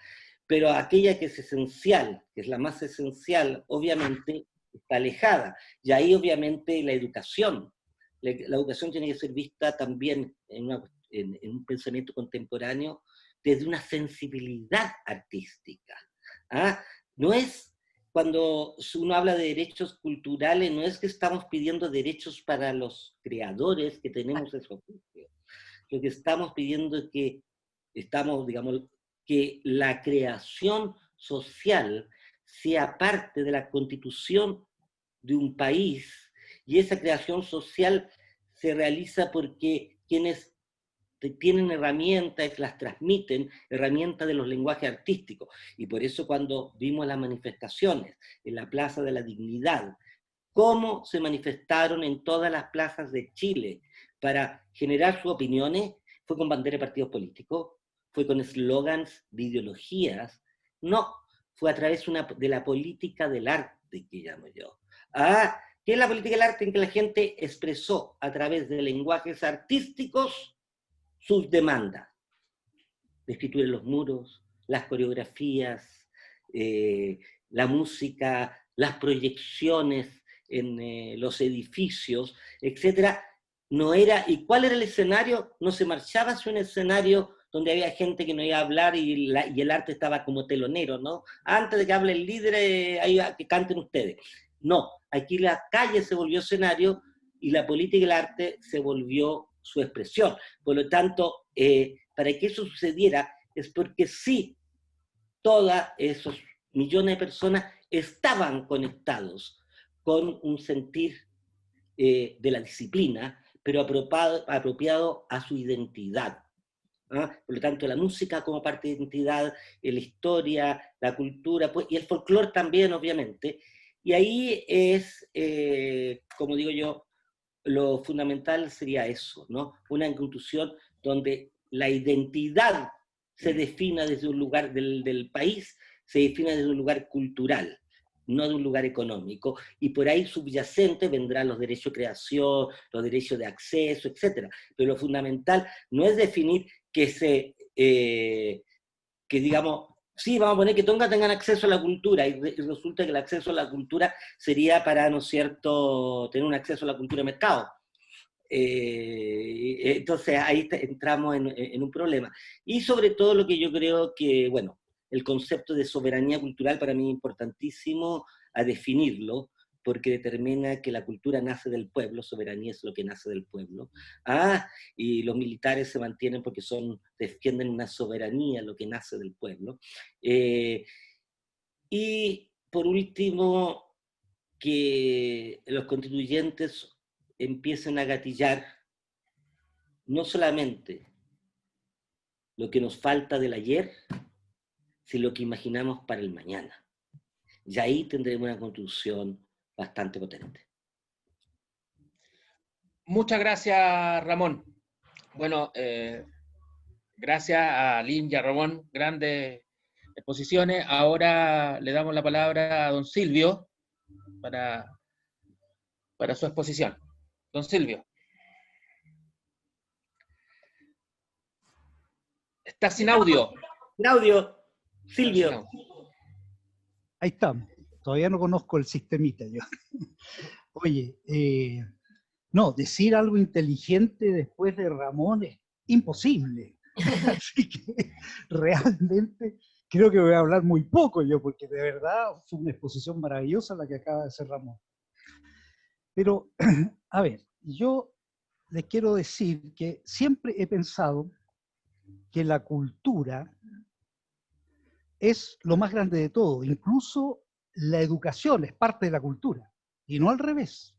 Speaker 2: Pero aquella que es esencial, que es la más esencial, obviamente está alejada. Y ahí obviamente la educación tiene que ser vista también en un pensamiento contemporáneo desde una sensibilidad artística. No es, cuando uno habla de derechos culturales, no es que estamos pidiendo derechos para los creadores que tenemos ese oficio. Lo que estamos pidiendo es que digamos, que la creación social sea parte de la constitución de un país, y esa creación social se realiza porque quienes tienen herramientas, las transmiten, herramientas de los lenguajes artísticos. Y por eso cuando vimos las manifestaciones en la Plaza de la Dignidad, cómo se manifestaron en todas las plazas de Chile para generar sus opiniones, fue con bandera de partidos políticos, fue con eslogans de ideologías, no, fue a través de la política del arte, que llamo yo. ¿Qué es la política del arte? En que la gente expresó a través de lenguajes artísticos sus demandas, la escritura en los muros, las coreografías, la música, las proyecciones en los edificios, etc. No era, ¿y cuál era el escenario? No se marchaba hacia un escenario donde había gente que no iba a hablar y el arte estaba como telonero, ¿no? Antes de que hable el líder, ahí que canten ustedes. No, aquí la calle se volvió escenario y la política y el arte se volvió su expresión. Por lo tanto, para que eso sucediera es porque sí, todos esos millones de personas estaban conectados con un sentir de la disciplina, pero apropiado a su identidad. Por lo tanto, la música como parte de identidad, la historia, la cultura, pues, y el folclore también, obviamente. Y ahí es, como digo yo, lo fundamental sería eso, ¿no? Una institución donde la identidad se defina desde un lugar del país, se defina desde un lugar cultural, no de un lugar económico, y por ahí subyacente vendrán los derechos de creación, los derechos de acceso, etc. Pero lo fundamental no es definir que digamos, sí, vamos a poner que tengan acceso a la cultura, y resulta que el acceso a la cultura sería para, ¿no es cierto?, tener un acceso a la cultura de mercado. Entonces ahí entramos en un problema. Y sobre todo lo que yo creo que, bueno, el concepto de soberanía cultural para mí es importantísimo a definirlo, porque determina que la cultura nace del pueblo, soberanía es lo que nace del pueblo, y los militares se mantienen porque defienden una soberanía, lo que nace del pueblo. Y por último, que los constituyentes empiecen a gatillar no solamente lo que nos falta del ayer, sino lo que imaginamos para el mañana. Y ahí tendremos una constitución bastante potente.
Speaker 1: Muchas gracias, Ramón. Bueno, gracias a Lynn y a Ramón, grandes exposiciones. Ahora le damos la palabra a don Silvio para su exposición. Don Silvio. Está sin audio.
Speaker 2: Claudio, Silvio.
Speaker 4: Ahí estamos. Todavía no conozco el sistemita yo. Oye, no, decir algo inteligente después de Ramón es imposible. Así que realmente creo que voy a hablar muy poco yo, porque de verdad fue una exposición maravillosa la que acaba de hacer Ramón. Pero, a ver, yo les quiero decir que siempre he pensado que la cultura es lo más grande de todo. Incluso la educación es parte de la cultura, y no al revés.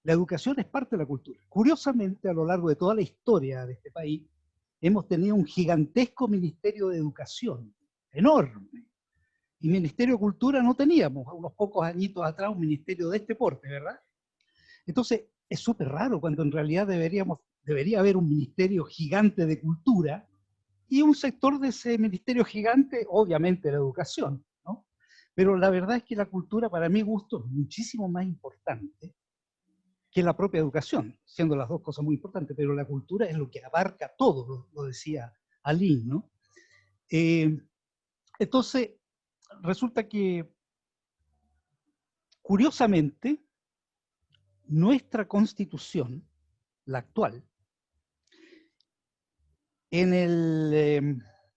Speaker 4: La educación es parte de la cultura. Curiosamente, a lo largo de toda la historia de este país, hemos tenido un gigantesco Ministerio de Educación, enorme. Y Ministerio de Cultura no teníamos, unos pocos añitos atrás, un ministerio de este porte, ¿verdad? Entonces, es súper raro cuando en realidad debería haber un ministerio gigante de cultura y un sector de ese ministerio gigante, obviamente, la educación, ¿no? Pero la verdad es que la cultura, para mi gusto, es muchísimo más importante que la propia educación, siendo las dos cosas muy importantes, pero la cultura es lo que abarca todo, lo decía Aline, ¿no? Entonces, resulta que, curiosamente, nuestra Constitución, la actual,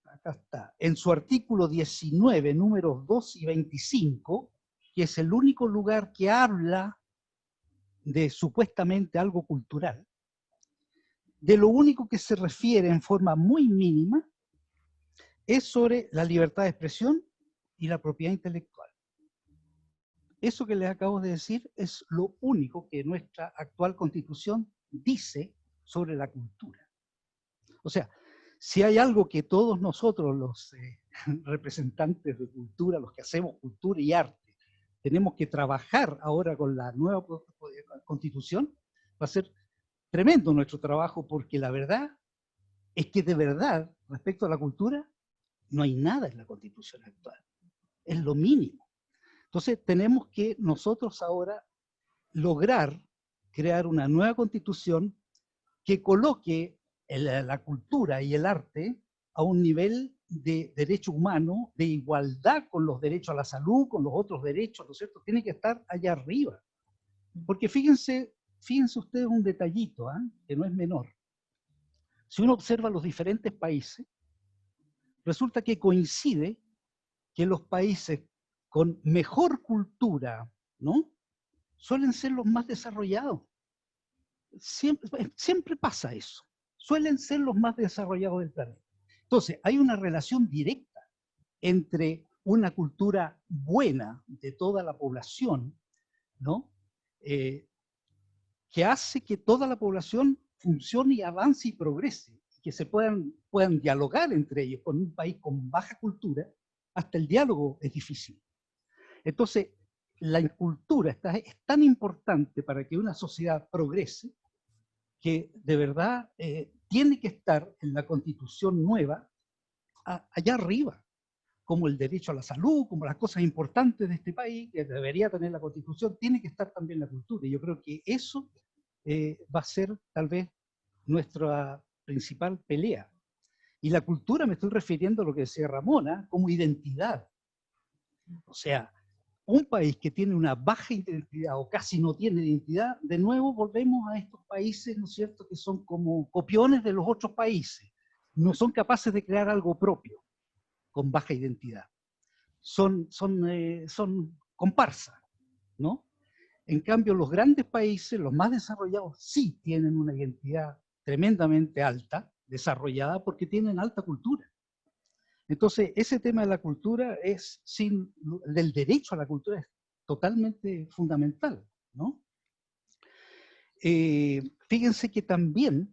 Speaker 4: acá está, en su artículo 19, números 2 y 25, que es el único lugar que habla de supuestamente algo cultural, de lo único que se refiere en forma muy mínima es sobre la libertad de expresión y la propiedad intelectual. Eso que les acabo de decir es lo único que nuestra actual Constitución dice sobre la cultura. O sea, si hay algo que todos nosotros, los representantes de cultura, los que hacemos cultura y arte, tenemos que trabajar ahora con la nueva Constitución, va a ser tremendo nuestro trabajo, porque la verdad es que de verdad, respecto a la cultura, no hay nada en la Constitución actual. Es lo mínimo. Entonces tenemos que nosotros ahora lograr crear una nueva Constitución que coloque la cultura y el arte a un nivel de derecho humano, de igualdad con los derechos a la salud, con los otros derechos, ¿no es cierto? Tiene que estar allá arriba. Porque fíjense ustedes un detallito, que no es menor. Si uno observa los diferentes países, resulta que coincide que los países con mejor cultura, ¿no?, suelen ser los más desarrollados. Siempre pasa eso. Suelen ser los más desarrollados del planeta. Entonces, hay una relación directa entre una cultura buena de toda la población, ¿no?, que hace que toda la población funcione y avance y progrese, que se puedan dialogar entre ellos. Con un país con baja cultura, hasta el diálogo es difícil. Entonces, la cultura es tan importante para que una sociedad progrese, que de verdad tiene que estar en la Constitución nueva, allá arriba, como el derecho a la salud, como las cosas importantes de este país, que debería tener la Constitución, tiene que estar también la cultura. Y yo creo que eso va a ser tal vez nuestra principal pelea. Y la cultura, me estoy refiriendo a lo que decía Ramona, como identidad. O sea, un país que tiene una baja identidad o casi no tiene identidad, de nuevo volvemos a estos países, ¿no es cierto?, que son como copiones de los otros países. No son capaces de crear algo propio con baja identidad. Son comparsa, ¿no? En cambio, los grandes países, los más desarrollados, sí tienen una identidad tremendamente alta, desarrollada, porque tienen alta cultura. Entonces, ese tema de la cultura del derecho a la cultura es totalmente fundamental, ¿no? Fíjense que también,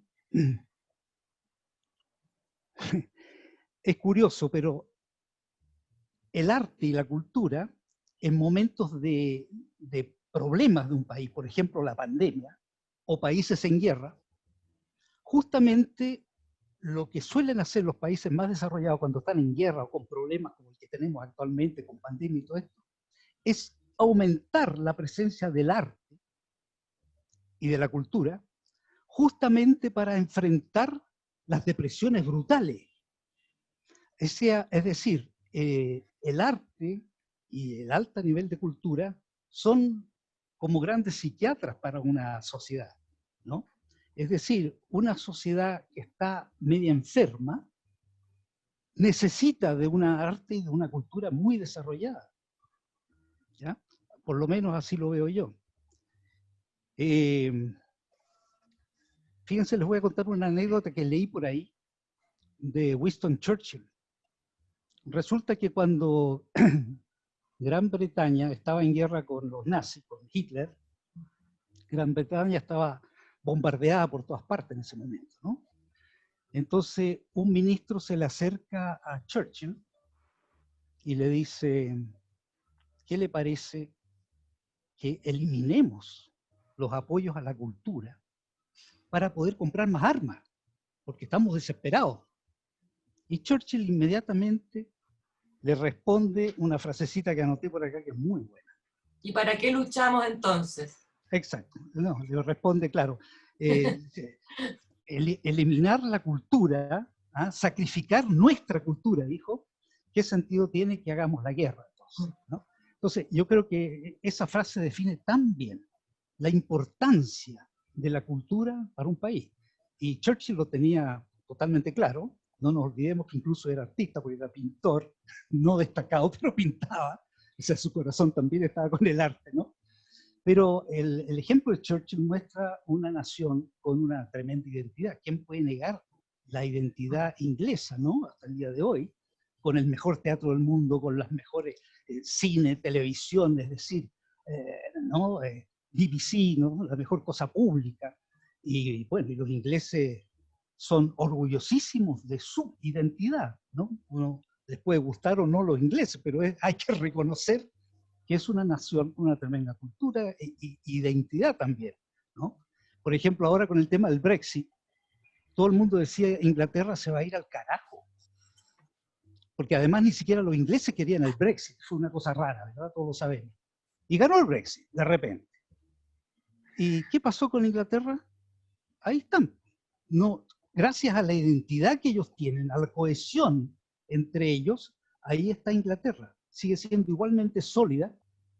Speaker 4: es curioso, pero el arte y la cultura, en momentos de problemas de un país, por ejemplo la pandemia, o países en guerra, justamente lo que suelen hacer los países más desarrollados cuando están en guerra o con problemas como el que tenemos actualmente, con pandemia y todo esto, es aumentar la presencia del arte y de la cultura, justamente para enfrentar las depresiones brutales. Es decir, el arte y el alto nivel de cultura son como grandes psiquiatras para una sociedad, ¿no? Es decir, una sociedad que está media enferma necesita de una arte y de una cultura muy desarrollada, ¿ya? Por lo menos así lo veo yo. Fíjense, les voy a contar una anécdota que leí por ahí de Winston Churchill. Resulta que cuando Gran Bretaña estaba en guerra con los nazis, con Hitler, Gran Bretaña estaba bombardeada por todas partes en ese momento, ¿no? Entonces un ministro se le acerca a Churchill y le dice, ¿qué le parece que eliminemos los apoyos a la cultura para poder comprar más armas? Porque estamos desesperados. Y Churchill inmediatamente le responde una frasecita que anoté por acá que es muy buena.
Speaker 3: ¿Y para qué luchamos entonces?
Speaker 4: Exacto, no, le responde, claro, eliminar la cultura, ¿ah? Sacrificar nuestra cultura, dijo, ¿qué sentido tiene que hagamos la guerra? Entonces, ¿no? Entonces, yo creo que esa frase define tan bien la importancia de la cultura para un país. Y Churchill lo tenía totalmente claro, no nos olvidemos que incluso era artista, porque era pintor, no destacado, pero pintaba, o sea, su corazón también estaba con el arte, ¿no? Pero el ejemplo de Churchill muestra una nación con una tremenda identidad. ¿Quién puede negar la identidad inglesa, ¿no? Hasta el día de hoy, con el mejor teatro del mundo, con las mejores cine, televisión, es decir, ¿no? BBC, ¿no? La mejor cosa pública. Y bueno, y los ingleses son orgullosísimos de su identidad, ¿no? Uno les puede gustar o no los ingleses, pero hay que reconocer que es una nación con una tremenda cultura e identidad también, ¿no? Por ejemplo, ahora con el tema del Brexit, todo el mundo decía Inglaterra se va a ir al carajo, porque además ni siquiera los ingleses querían el Brexit, fue una cosa rara, ¿verdad? Todos lo sabemos. Y ganó el Brexit, de repente. ¿Y qué pasó con Inglaterra? Ahí están. No, gracias a la identidad que ellos tienen, a la cohesión entre ellos, ahí está Inglaterra. Sigue siendo igualmente sólida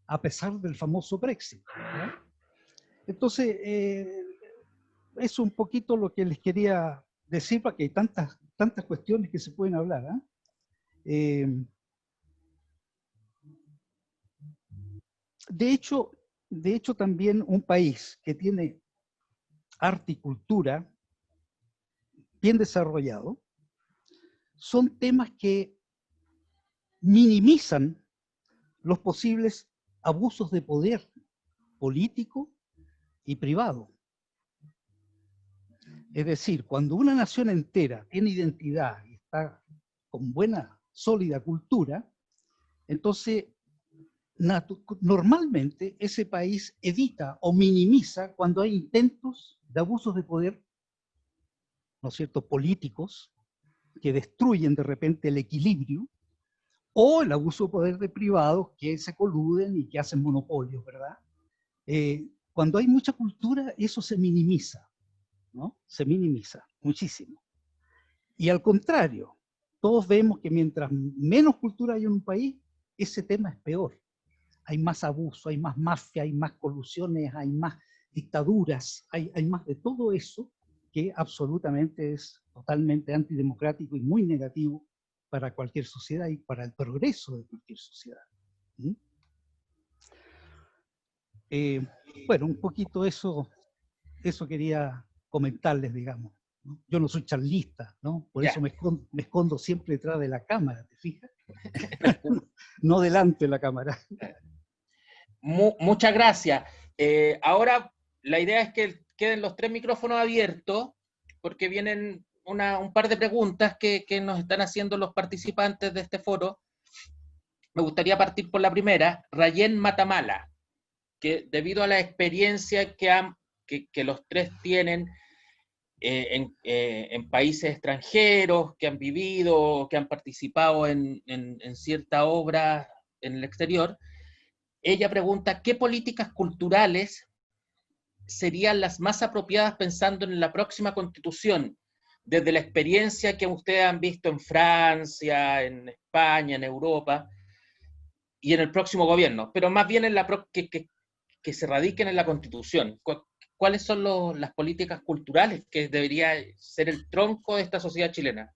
Speaker 4: a pesar del famoso Brexit, ¿verdad? Entonces, es un poquito lo que les quería decir, porque hay tantas cuestiones que se pueden hablar, ¿eh? De hecho, también un país que tiene arte y cultura bien desarrollado, son temas que minimizan los posibles abusos de poder político y privado. Es decir, cuando una nación entera tiene identidad y está con buena, sólida cultura, entonces normalmente ese país evita o minimiza cuando hay intentos de abusos de poder, ¿no es cierto?, políticos, que destruyen de repente el equilibrio, o el abuso de poder de privados que se coluden y que hacen monopolios, ¿verdad? Cuando hay mucha cultura, eso se minimiza, ¿no? Se minimiza muchísimo. Y al contrario, todos vemos que mientras menos cultura hay en un país, ese tema es peor. Hay más abuso, hay más mafia, hay más colusiones, hay más dictaduras, hay más de todo eso que absolutamente es totalmente antidemocrático y muy negativo para cualquier sociedad y para el progreso de cualquier sociedad. ¿Mm? Bueno, un poquito eso quería comentarles, digamos. ¿no? Yo no soy charlista, ¿no? Por eso me escondo siempre detrás de la cámara, ¿te fijas? No delante de la cámara.
Speaker 1: Muchas gracias. Ahora la idea es que queden los 3 micrófonos abiertos, porque vienen un par de preguntas que nos están haciendo los participantes de este foro. Me gustaría partir por la primera. Rayén Matamala, que debido a la experiencia que los 3 tienen en países extranjeros, que han vivido, que han participado en cierta obra en el exterior, ella pregunta, ¿qué políticas culturales serían las más apropiadas pensando en la próxima constitución, desde la experiencia que ustedes han visto en Francia, en España, en Europa, y en el próximo gobierno, pero más bien en que se radiquen en la constitución? ¿Cuáles son las políticas culturales que debería ser el tronco de esta sociedad chilena?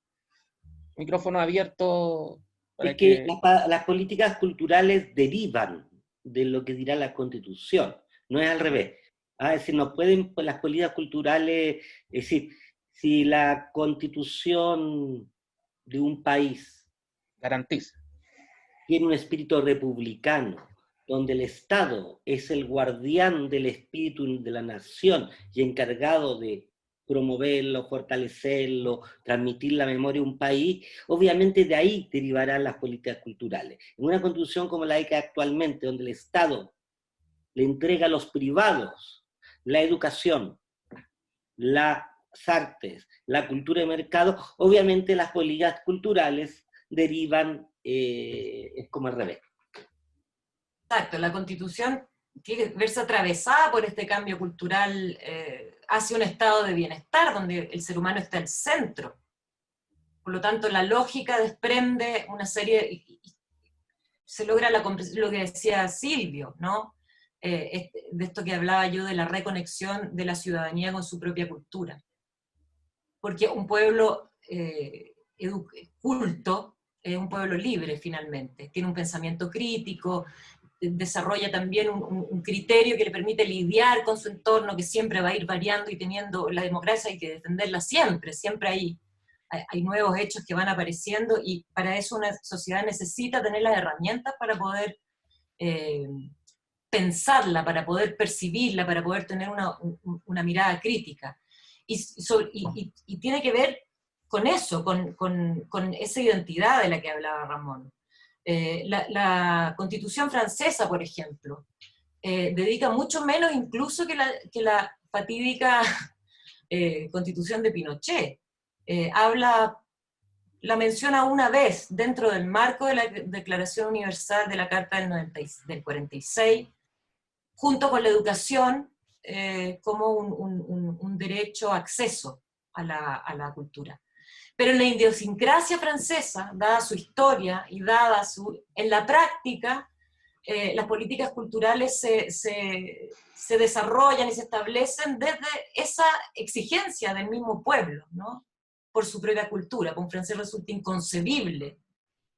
Speaker 1: Micrófono abierto.
Speaker 2: Es que las políticas culturales derivan de lo que dirá la Constitución, no es al revés. Es decir, no pueden las políticas culturales, es decir, si la Constitución de un país
Speaker 1: garantiza,
Speaker 2: tiene un espíritu republicano, donde el Estado es el guardián del espíritu de la nación y encargado de promoverlo, fortalecerlo, transmitir la memoria de un país, obviamente de ahí derivarán las políticas culturales. En una constitución como la que hay actualmente, donde el Estado le entrega a los privados la educación, las artes, la cultura de mercado, obviamente las políticas culturales derivan, es como al revés.
Speaker 3: Exacto, la Constitución tiene que verse atravesada por este cambio cultural hacia un estado de bienestar, donde el ser humano está al centro. Por lo tanto, la lógica desprende una serie, se logra lo que decía Silvio, ¿no? De esto que hablaba yo de la reconexión de la ciudadanía con su propia cultura. Porque un pueblo culto es un pueblo libre, finalmente. Tiene un pensamiento crítico, desarrolla también un criterio que le permite lidiar con su entorno, que siempre va a ir variando y teniendo la democracia, hay que defenderla siempre, siempre hay nuevos hechos que van apareciendo, y para eso una sociedad necesita tener las herramientas para poder pensarla, para poder percibirla, para poder tener una mirada crítica. Y tiene que ver con eso, con esa identidad de la que hablaba Ramón. La Constitución francesa, por ejemplo, dedica mucho menos incluso que la fatídica Constitución de Pinochet. La menciona una vez dentro del marco de la Declaración Universal de la Carta del 46, junto con la educación como un derecho a acceso a la cultura. Pero en la idiosincrasia francesa, dada su historia y en la práctica, las políticas culturales se desarrollan y se establecen desde esa exigencia del mismo pueblo, ¿no? Por su propia cultura. Para un francés resulta inconcebible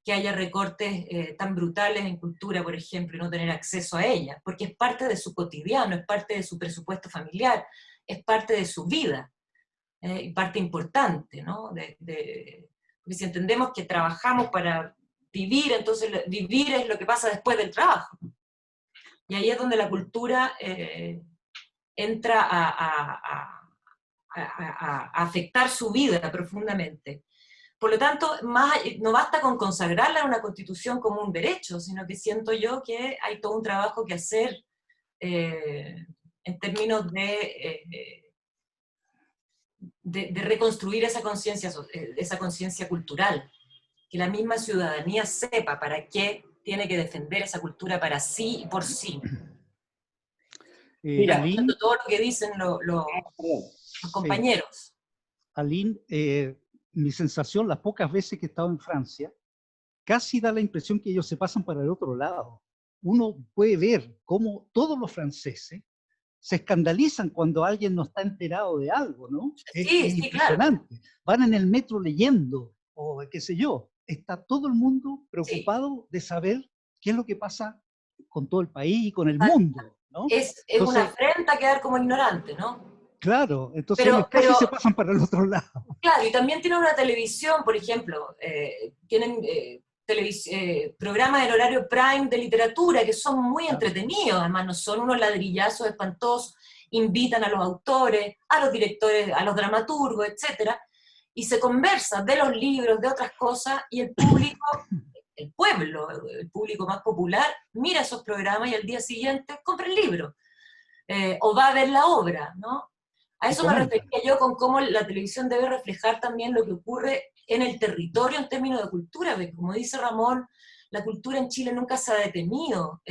Speaker 3: que haya recortes tan brutales en cultura, por ejemplo, y no tener acceso a ella, porque es parte de su cotidiano, es parte de su presupuesto familiar, es parte de su vida. Parte importante, ¿no? Porque si entendemos que trabajamos para vivir, entonces vivir es lo que pasa después del trabajo. Y ahí es donde la cultura entra a afectar su vida profundamente. Por lo tanto, no basta con consagrarla en una constitución como un derecho, sino que siento yo que hay todo un trabajo que hacer en términos de reconstruir esa conciencia cultural, que la misma ciudadanía sepa para qué tiene que defender esa cultura para sí y por sí.
Speaker 2: Mira,
Speaker 3: Aline, todo lo que dicen los compañeros.
Speaker 4: Aline, mi sensación, las pocas veces que he estado en Francia, casi da la impresión que ellos se pasan para el otro lado. Uno puede ver cómo todos los franceses se escandalizan cuando alguien no está enterado de algo, ¿no?
Speaker 3: Sí,
Speaker 4: es impresionante. Claro. Van en el metro leyendo, o qué sé yo. Está todo el mundo preocupado de saber qué es lo que pasa con todo el país y con el mundo, ¿no?
Speaker 3: Es una afrenta quedar como ignorante, ¿no?
Speaker 4: Claro, entonces
Speaker 3: Pero,
Speaker 4: ellos casi
Speaker 3: pero
Speaker 4: se pasan para el otro lado.
Speaker 3: claro, y también tienen una televisión, por ejemplo, tienen programas del horario prime de literatura que son muy entretenidos, además no son unos ladrillazos espantosos, invitan a los autores, a los directores, a los dramaturgos, etcétera, y se conversa de los libros, de otras cosas, y el público, el pueblo, el público más popular, mira esos programas y al día siguiente compra el libro, o va a ver la obra, ¿no? A
Speaker 4: Y
Speaker 3: eso me
Speaker 4: comenta.
Speaker 3: refería yo con cómo la televisión debe reflejar también lo que ocurre en el territorio en términos de cultura, porque como dice Ramón, la cultura en Chile nunca se ha detenido.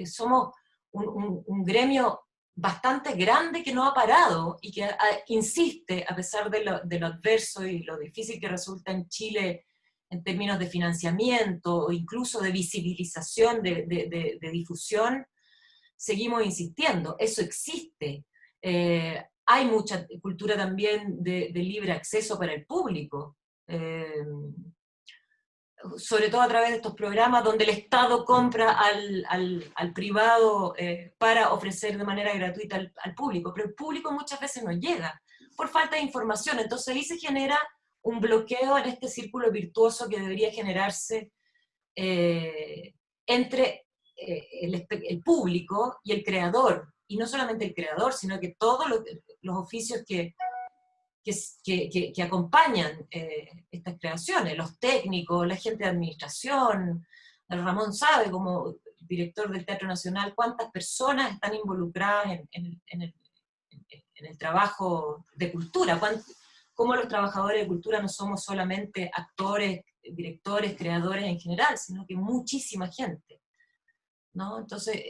Speaker 3: Somos un gremio bastante grande que no ha parado y que insiste, a pesar de lo adverso y lo difícil que resulta en Chile en términos de financiamiento o incluso de visibilización, de difusión, seguimos insistiendo. Eso existe. Hay mucha cultura también de libre acceso para el público, sobre todo a través de estos programas donde el Estado compra al privado para ofrecer de manera gratuita al público, pero el público muchas veces no llega por falta de información, entonces ahí se genera un bloqueo en este círculo virtuoso que debería generarse entre el público y el creador, y no solamente el creador, sino que todos los oficios que acompañan estas creaciones, los técnicos, la gente de administración. Ramón sabe, como director del Teatro Nacional, cuántas personas están involucradas en el trabajo de cultura, cómo los trabajadores de cultura no somos solamente actores, directores, creadores en general, sino que muchísima gente, ¿no? Entonces,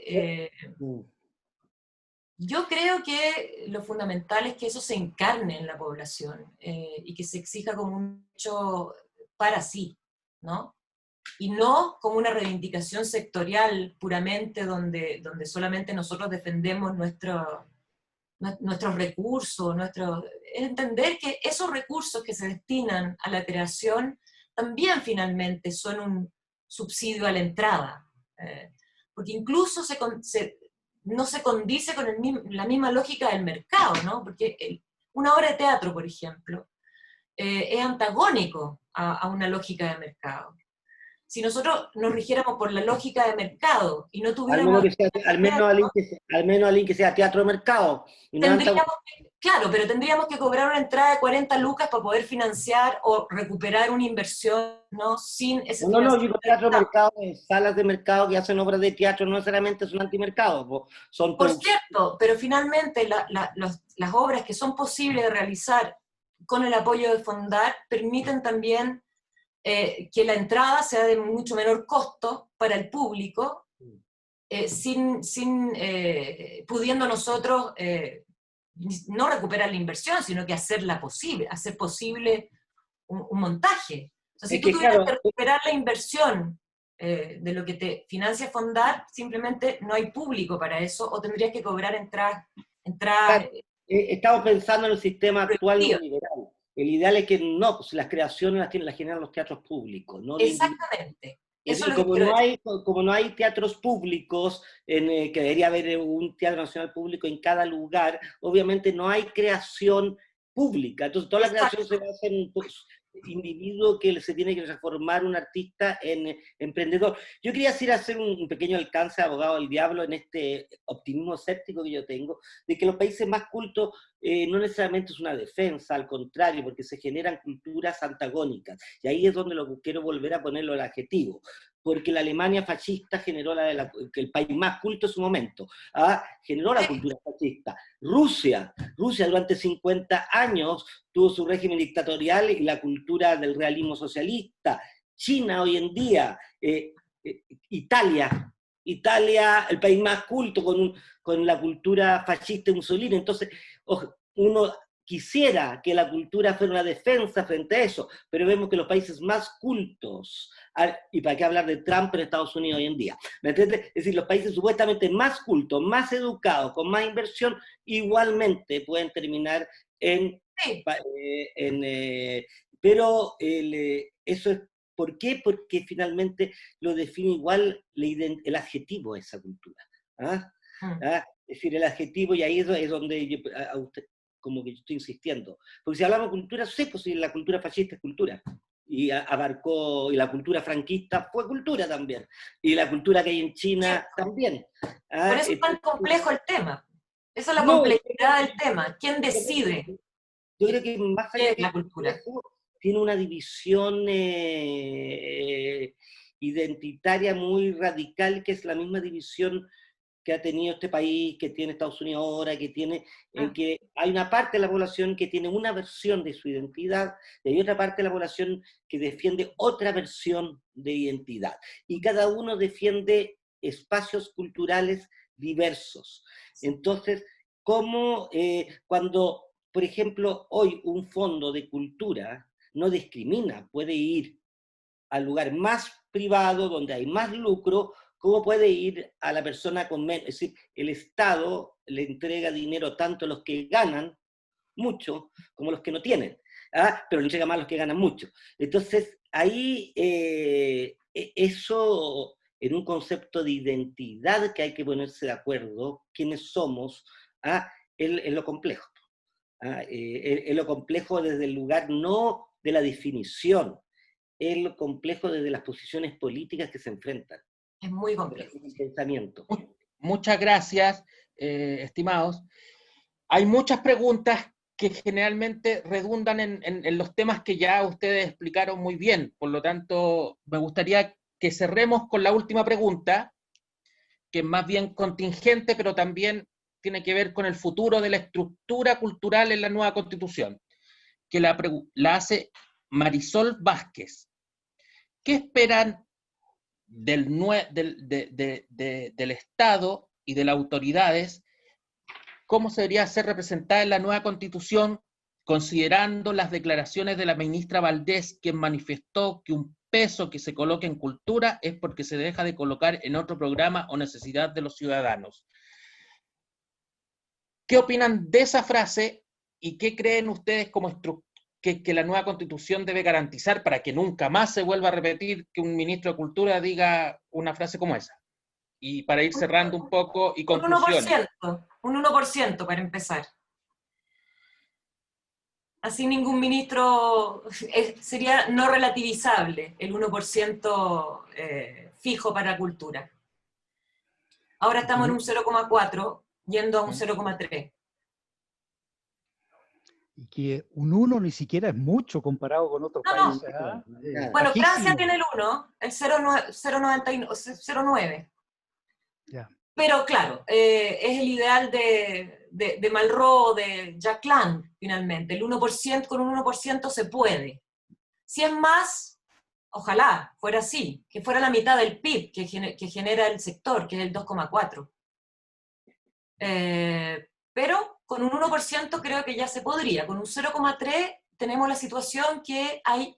Speaker 3: yo creo que lo fundamental es que eso se encarne en la población y que se exija como un hecho para sí, ¿no? Y no como una reivindicación sectorial puramente donde solamente nosotros defendemos nuestros recursos, entender que esos recursos que se destinan a la creación también finalmente son un subsidio a la entrada, porque incluso no se condice con la misma lógica del mercado, ¿no? Porque una obra de teatro, por ejemplo, es antagónico a una lógica de mercado. Si nosotros nos rigiéramos por la lógica de mercado y no tuviéramos...
Speaker 2: Al menos alguien que sea teatro de mercado. Y no
Speaker 3: Claro, pero tendríamos que cobrar una entrada de 40 lucas para poder financiar o recuperar una inversión, ¿no? Sin ese
Speaker 2: No, yo
Speaker 3: financiamiento.
Speaker 2: digo teatro de mercado, salas de mercado que hacen obras de teatro no necesariamente son antimercados, son
Speaker 3: Por cierto, pero finalmente las obras que son posibles de realizar con el apoyo de Fondar permiten también que la entrada sea de mucho menor costo para el público, pudiendo nosotros no recuperar la inversión, sino que hacer posible un montaje. O sea, si tú tuvieras que recuperar la inversión de lo que te financia Fondar, simplemente no hay público para eso, o tendrías que cobrar entradas.
Speaker 2: Estamos pensando en el sistema actual neoliberal. El ideal es que no, pues las creaciones las generan los teatros públicos. ¿No?
Speaker 3: Exactamente. Eso es lo
Speaker 2: como no hay teatros públicos, que debería haber un teatro nacional público en cada lugar, obviamente no hay creación pública. Entonces toda la creación se basa en individuo que se tiene que transformar un artista en emprendedor. Yo quería hacer un pequeño alcance, abogado del diablo, en este optimismo escéptico que yo tengo, de que los países más cultos no necesariamente es una defensa, al contrario, porque se generan culturas antagónicas. Y ahí es donde quiero volver a ponerlo el adjetivo. Porque la Alemania fascista generó el país más culto en su momento, generó la cultura fascista. Rusia durante 50 años tuvo su régimen dictatorial y la cultura del realismo socialista. China hoy en día, Italia, el país más culto con la cultura fascista de Mussolini. Entonces, uno quisiera que la cultura fuera una defensa frente a eso, pero vemos que los países más cultos, y para qué hablar de Trump en Estados Unidos hoy en día, ¿me entiendes? Es decir, los países supuestamente más cultos, más educados, con más inversión, igualmente pueden terminar pero eso es, ¿por qué? Porque finalmente lo define igual el adjetivo de esa cultura. Es decir, el adjetivo, y ahí es donde yo, a usted, como que yo estoy insistiendo. Porque si hablamos de cultura, sé que si la cultura fascista es cultura. Y abarcó, y la cultura franquista fue cultura también. Y la cultura que hay en China también.
Speaker 3: Por eso es tan complejo el tema. Esa es la
Speaker 2: No,
Speaker 3: complejidad del tema. ¿Quién decide
Speaker 2: yo creo que más allá
Speaker 3: qué
Speaker 2: de
Speaker 3: es la cultura?
Speaker 2: eso, tiene una división identitaria muy radical, que es la misma división que ha tenido este país, que tiene Estados Unidos ahora, que tiene, en que hay una parte de la población que tiene una versión de su identidad, y hay otra parte de la población que defiende otra versión de identidad. Y cada uno defiende espacios culturales diversos. Entonces, como cuando, por ejemplo, hoy un fondo de cultura no discrimina, puede ir al lugar más privado, donde hay más lucro, ¿cómo puede ir a la persona con menos? Es decir, el Estado le entrega dinero tanto a los que ganan mucho como a los que no tienen, pero le entrega más a los que ganan mucho. Entonces, ahí eso, en un concepto de identidad que hay que ponerse de acuerdo, quiénes somos, es lo complejo. Es lo complejo desde el lugar no de la definición, es lo complejo desde las posiciones políticas que se enfrentan.
Speaker 3: Es muy complejo.
Speaker 2: El pensamiento.
Speaker 1: Muchas gracias, estimados. Hay muchas preguntas que generalmente redundan en los temas que ya ustedes explicaron muy bien. Por lo tanto, me gustaría que cerremos con la última pregunta, que es más bien contingente, pero también tiene que ver con el futuro de la estructura cultural en la nueva Constitución, que la hace Marisol Vázquez. ¿Qué esperan del Estado y de las autoridades? ¿Cómo se debería ser representada en la nueva Constitución, considerando las declaraciones de la ministra Valdés, quien manifestó que un peso que se coloque en cultura es porque se deja de colocar en otro programa o necesidad de los ciudadanos? ¿Qué opinan de esa frase y qué creen ustedes como que la nueva Constitución debe garantizar para que nunca más se vuelva a repetir que un ministro de Cultura diga una frase como esa? Y para ir cerrando un poco y conclusiones.
Speaker 3: Un 1% para empezar. Así ningún ministro, sería no relativizable el 1% fijo para cultura. Ahora estamos en un 0,4, yendo a un 0,3.
Speaker 4: Y que un 1 ni siquiera es mucho comparado con otros países.
Speaker 3: Bueno,
Speaker 4: bajísimo.
Speaker 3: Francia tiene el 1, el 0,9.
Speaker 4: Ya.
Speaker 3: Pero claro, es el ideal de Malraux, de Jack Lang, finalmente. El 1%, con un 1% se puede. Si es más, ojalá fuera así, que fuera la mitad del PIB que genera el sector, que es el 2,4. Pero con un 1% creo que ya se podría. Con un 0,3 tenemos la situación que hay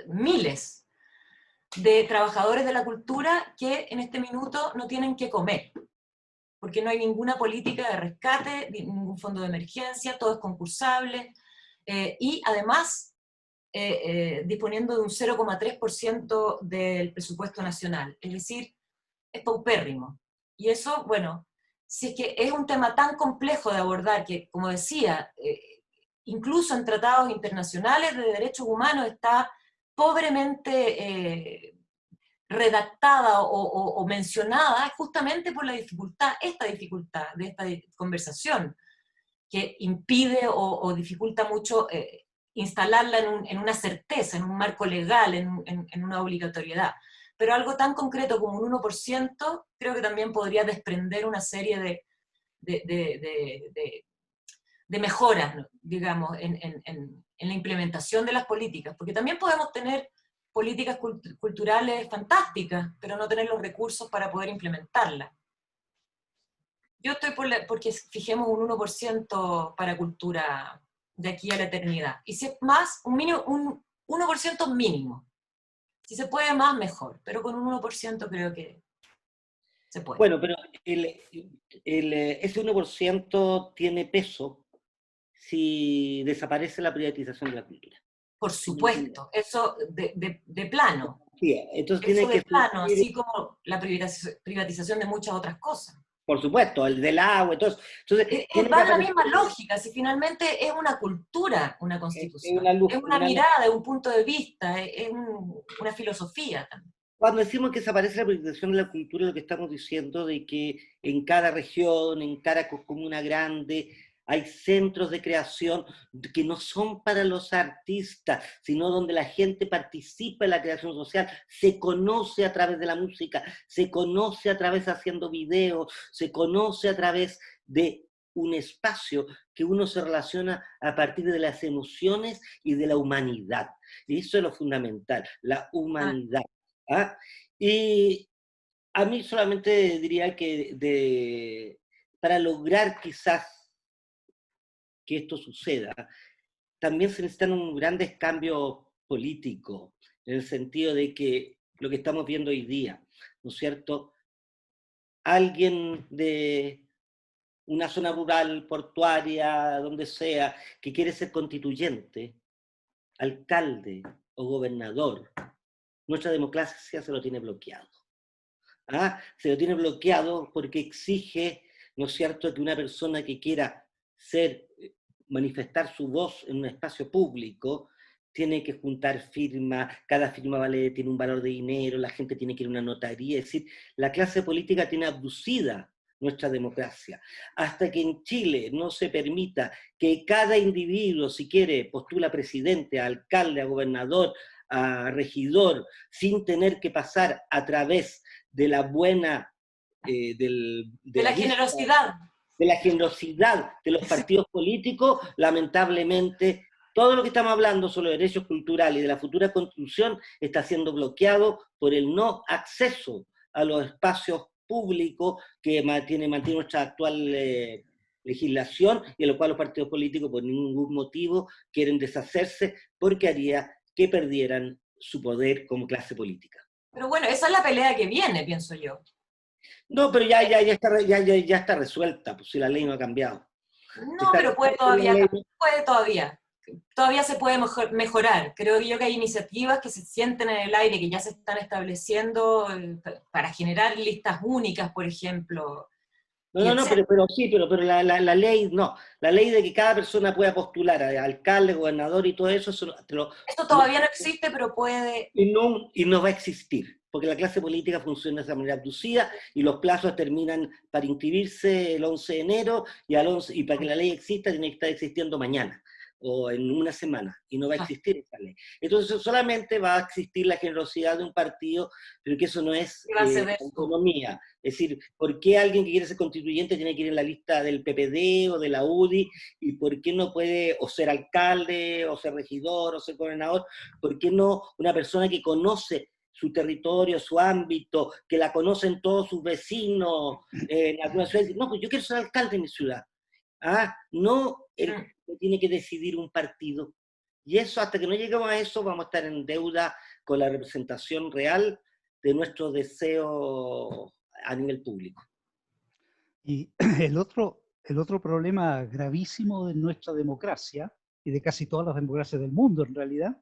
Speaker 3: miles de trabajadores de la cultura que en este minuto no tienen que comer, porque no hay ninguna política de rescate, ningún fondo de emergencia, todo es concursable, y además disponiendo de un 0,3% del presupuesto nacional, es decir, es paupérrimo. Y eso, bueno, si es que es un tema tan complejo de abordar que, como decía, incluso en tratados internacionales de derechos humanos está pobremente redactada o mencionada justamente por la dificultad, esta dificultad de esta conversación, que impide o dificulta mucho instalarla en una certeza, en un marco legal, en una obligatoriedad. Pero algo tan concreto como un 1% creo que también podría desprender una serie de mejoras, ¿no? Digamos, en la implementación de las políticas, porque también podemos tener políticas culturales fantásticas, pero no tener los recursos para poder implementarlas. Yo estoy porque fijemos un 1% para cultura de aquí a la eternidad. Y si es más, un 1% mínimo. Si se puede más, mejor. Pero con un 1% creo que se puede.
Speaker 2: Bueno, pero ese 1% tiene peso si desaparece la privatización de la cultura.
Speaker 3: Por supuesto, eso de plano.
Speaker 2: Sí, entonces
Speaker 3: eso
Speaker 2: tiene
Speaker 3: de
Speaker 2: que
Speaker 3: plano,
Speaker 2: surgir,
Speaker 3: así como la privatización de muchas otras cosas.
Speaker 2: por supuesto, el del agua, entonces tiene que
Speaker 3: Va en la
Speaker 2: aparecer
Speaker 3: misma lógica, si finalmente es una cultura, una constitución,
Speaker 2: una luz,
Speaker 3: es una
Speaker 2: una.
Speaker 3: mirada, es un punto de vista, es una filosofía también.
Speaker 2: Cuando decimos que desaparece la privatización de la cultura, lo que estamos diciendo de que en cada región, en cada comuna grande, hay centros de creación que no son para los artistas, sino donde la gente participa en la creación social, se conoce a través de la música, se conoce a través haciendo videos, se conoce a través de un espacio que uno se relaciona a partir de las emociones y de la humanidad. Y eso es lo fundamental, la humanidad. ¿Ah? Y a mí solamente diría que para lograr quizás que esto suceda, también se necesitan grandes cambios políticos, en el sentido de que lo que estamos viendo hoy día, ¿no es cierto? Alguien de una zona rural, portuaria, donde sea, que quiere ser constituyente, alcalde o gobernador, nuestra democracia se lo tiene bloqueado. ¿Ah? Se lo tiene bloqueado porque exige, ¿no es cierto?, que una persona que quiera ser, manifestar su voz en un espacio público, tiene que juntar firmas, cada firma tiene un valor de dinero, la gente tiene que ir a una notaría, es decir, la clase política tiene abducida nuestra democracia. Hasta que en Chile no se permita que cada individuo, si quiere, postula a presidente, a alcalde, a gobernador, a regidor, sin tener que pasar a través de la buena,
Speaker 3: De la generosidad.
Speaker 2: de la generosidad de los partidos políticos, lamentablemente, todo lo que estamos hablando sobre los derechos culturales y de la futura constitución está siendo bloqueado por el no acceso a los espacios públicos que mantiene nuestra actual legislación, y de lo cual los partidos políticos por ningún motivo quieren deshacerse, porque haría que perdieran su poder como clase política.
Speaker 3: Pero bueno, esa es la pelea que viene, pienso yo.
Speaker 2: No, pero ya está resuelta, pues si la ley no ha cambiado.
Speaker 3: No, pero puede todavía. Todavía se puede mejorar. Creo yo que hay iniciativas que se sienten en el aire, que ya se están estableciendo para generar listas únicas, por ejemplo.
Speaker 2: No, pero la ley, no. La ley de que cada persona pueda postular a alcalde, gobernador y todo eso,
Speaker 3: Esto todavía no existe, pero puede.
Speaker 2: y no va a existir, porque la clase política funciona de esa manera abducida y los plazos terminan para inscribirse el 11 de enero y para que la ley exista tiene que estar existiendo mañana o en una semana, y no va a existir esa ley. Entonces solamente va a existir la generosidad de un partido, pero que eso no es autonomía. Es decir, ¿por qué alguien que quiere ser constituyente tiene que ir en la lista del PPD o de la UDI? ¿Y por qué no puede o ser alcalde, o ser regidor, o ser gobernador? ¿Por qué no una persona que conoce su territorio, su ámbito, que la conocen todos sus vecinos en alguna ciudad? No, pues yo quiero ser alcalde de mi ciudad. No tiene que decidir un partido. Y eso, hasta que no lleguemos a eso, vamos a estar en deuda con la representación real de nuestros deseos a nivel público.
Speaker 4: Y el otro problema gravísimo de nuestra democracia, y de casi todas las democracias del mundo en realidad,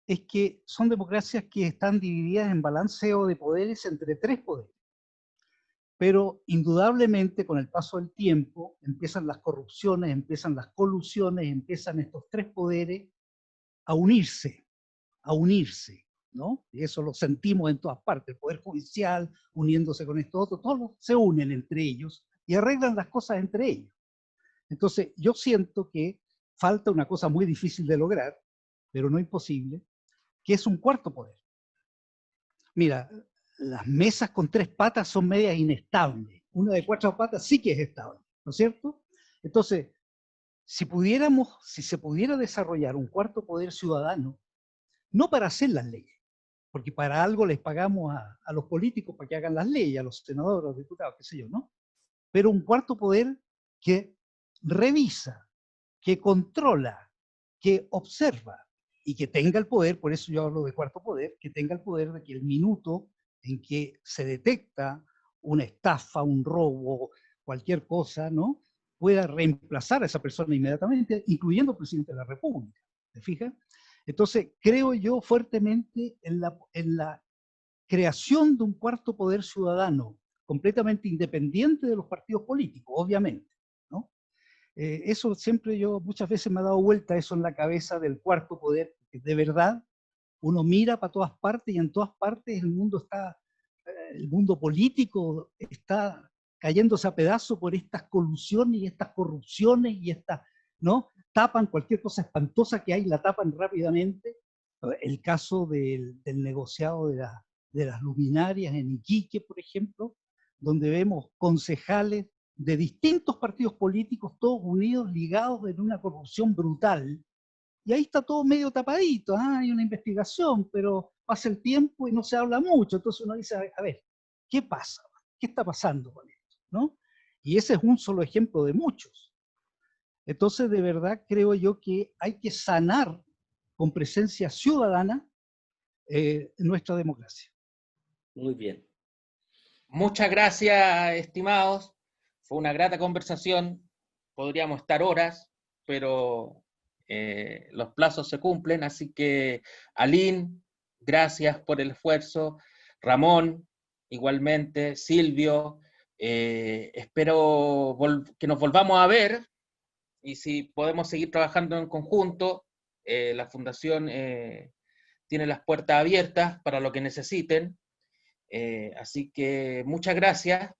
Speaker 4: es que son democracias que están divididas en balanceo de poderes entre tres poderes. Pero indudablemente con el paso del tiempo empiezan las corrupciones, empiezan las colusiones, empiezan estos tres poderes a unirse, ¿no? Y eso lo sentimos en todas partes, el Poder Judicial uniéndose con estos otros, todos se unen entre ellos y arreglan las cosas entre ellos. Entonces yo siento que falta una cosa muy difícil de lograr, pero no imposible, que es un cuarto poder. Mira, las mesas con tres patas son medias inestables. Una de cuatro patas sí que es estable, ¿no es cierto? Entonces, si se pudiera desarrollar un cuarto poder ciudadano, no para hacer las leyes, porque para algo les pagamos a los políticos para que hagan las leyes, a los senadores, a los diputados, qué sé yo, ¿no? Pero un cuarto poder que revisa, que controla, que observa y que tenga el poder, por eso yo hablo de cuarto poder, que tenga el poder de que el minuto en que se detecta una estafa, un robo, cualquier cosa, ¿no?, pueda reemplazar a esa persona inmediatamente, incluyendo al presidente de la República. ¿Te fijas? Entonces, creo yo fuertemente en la creación de un cuarto poder ciudadano, completamente independiente de los partidos políticos, obviamente, ¿no? Eso siempre yo, muchas veces me ha dado vuelta eso en la cabeza del cuarto poder, que de verdad uno mira para todas partes y en todas partes el mundo político está cayéndose a pedazos por estas colusiones y estas corrupciones y estas, ¿no? Tapan cualquier cosa espantosa que hay, la tapan rápidamente. El caso del negociado de las luminarias en Iquique, por ejemplo, donde vemos concejales de distintos partidos políticos, todos unidos, ligados en una corrupción brutal, y ahí está todo medio tapadito, hay una investigación, pero pasa el tiempo y no se habla mucho, entonces uno dice, a ver, ¿qué pasa? ¿Qué está pasando con esto? ¿No? Y ese es un solo ejemplo de muchos. Entonces, de verdad, creo yo que hay que sanar con presencia ciudadana nuestra democracia.
Speaker 2: Muy bien.
Speaker 1: Muchas gracias, estimados. Fue una grata conversación. Podríamos estar horas, pero los plazos se cumplen, así que Aline, gracias por el esfuerzo. Ramón, igualmente. Silvio, espero que nos volvamos a ver y si podemos seguir trabajando en conjunto. La Fundación tiene las puertas abiertas para lo que necesiten. Así que muchas gracias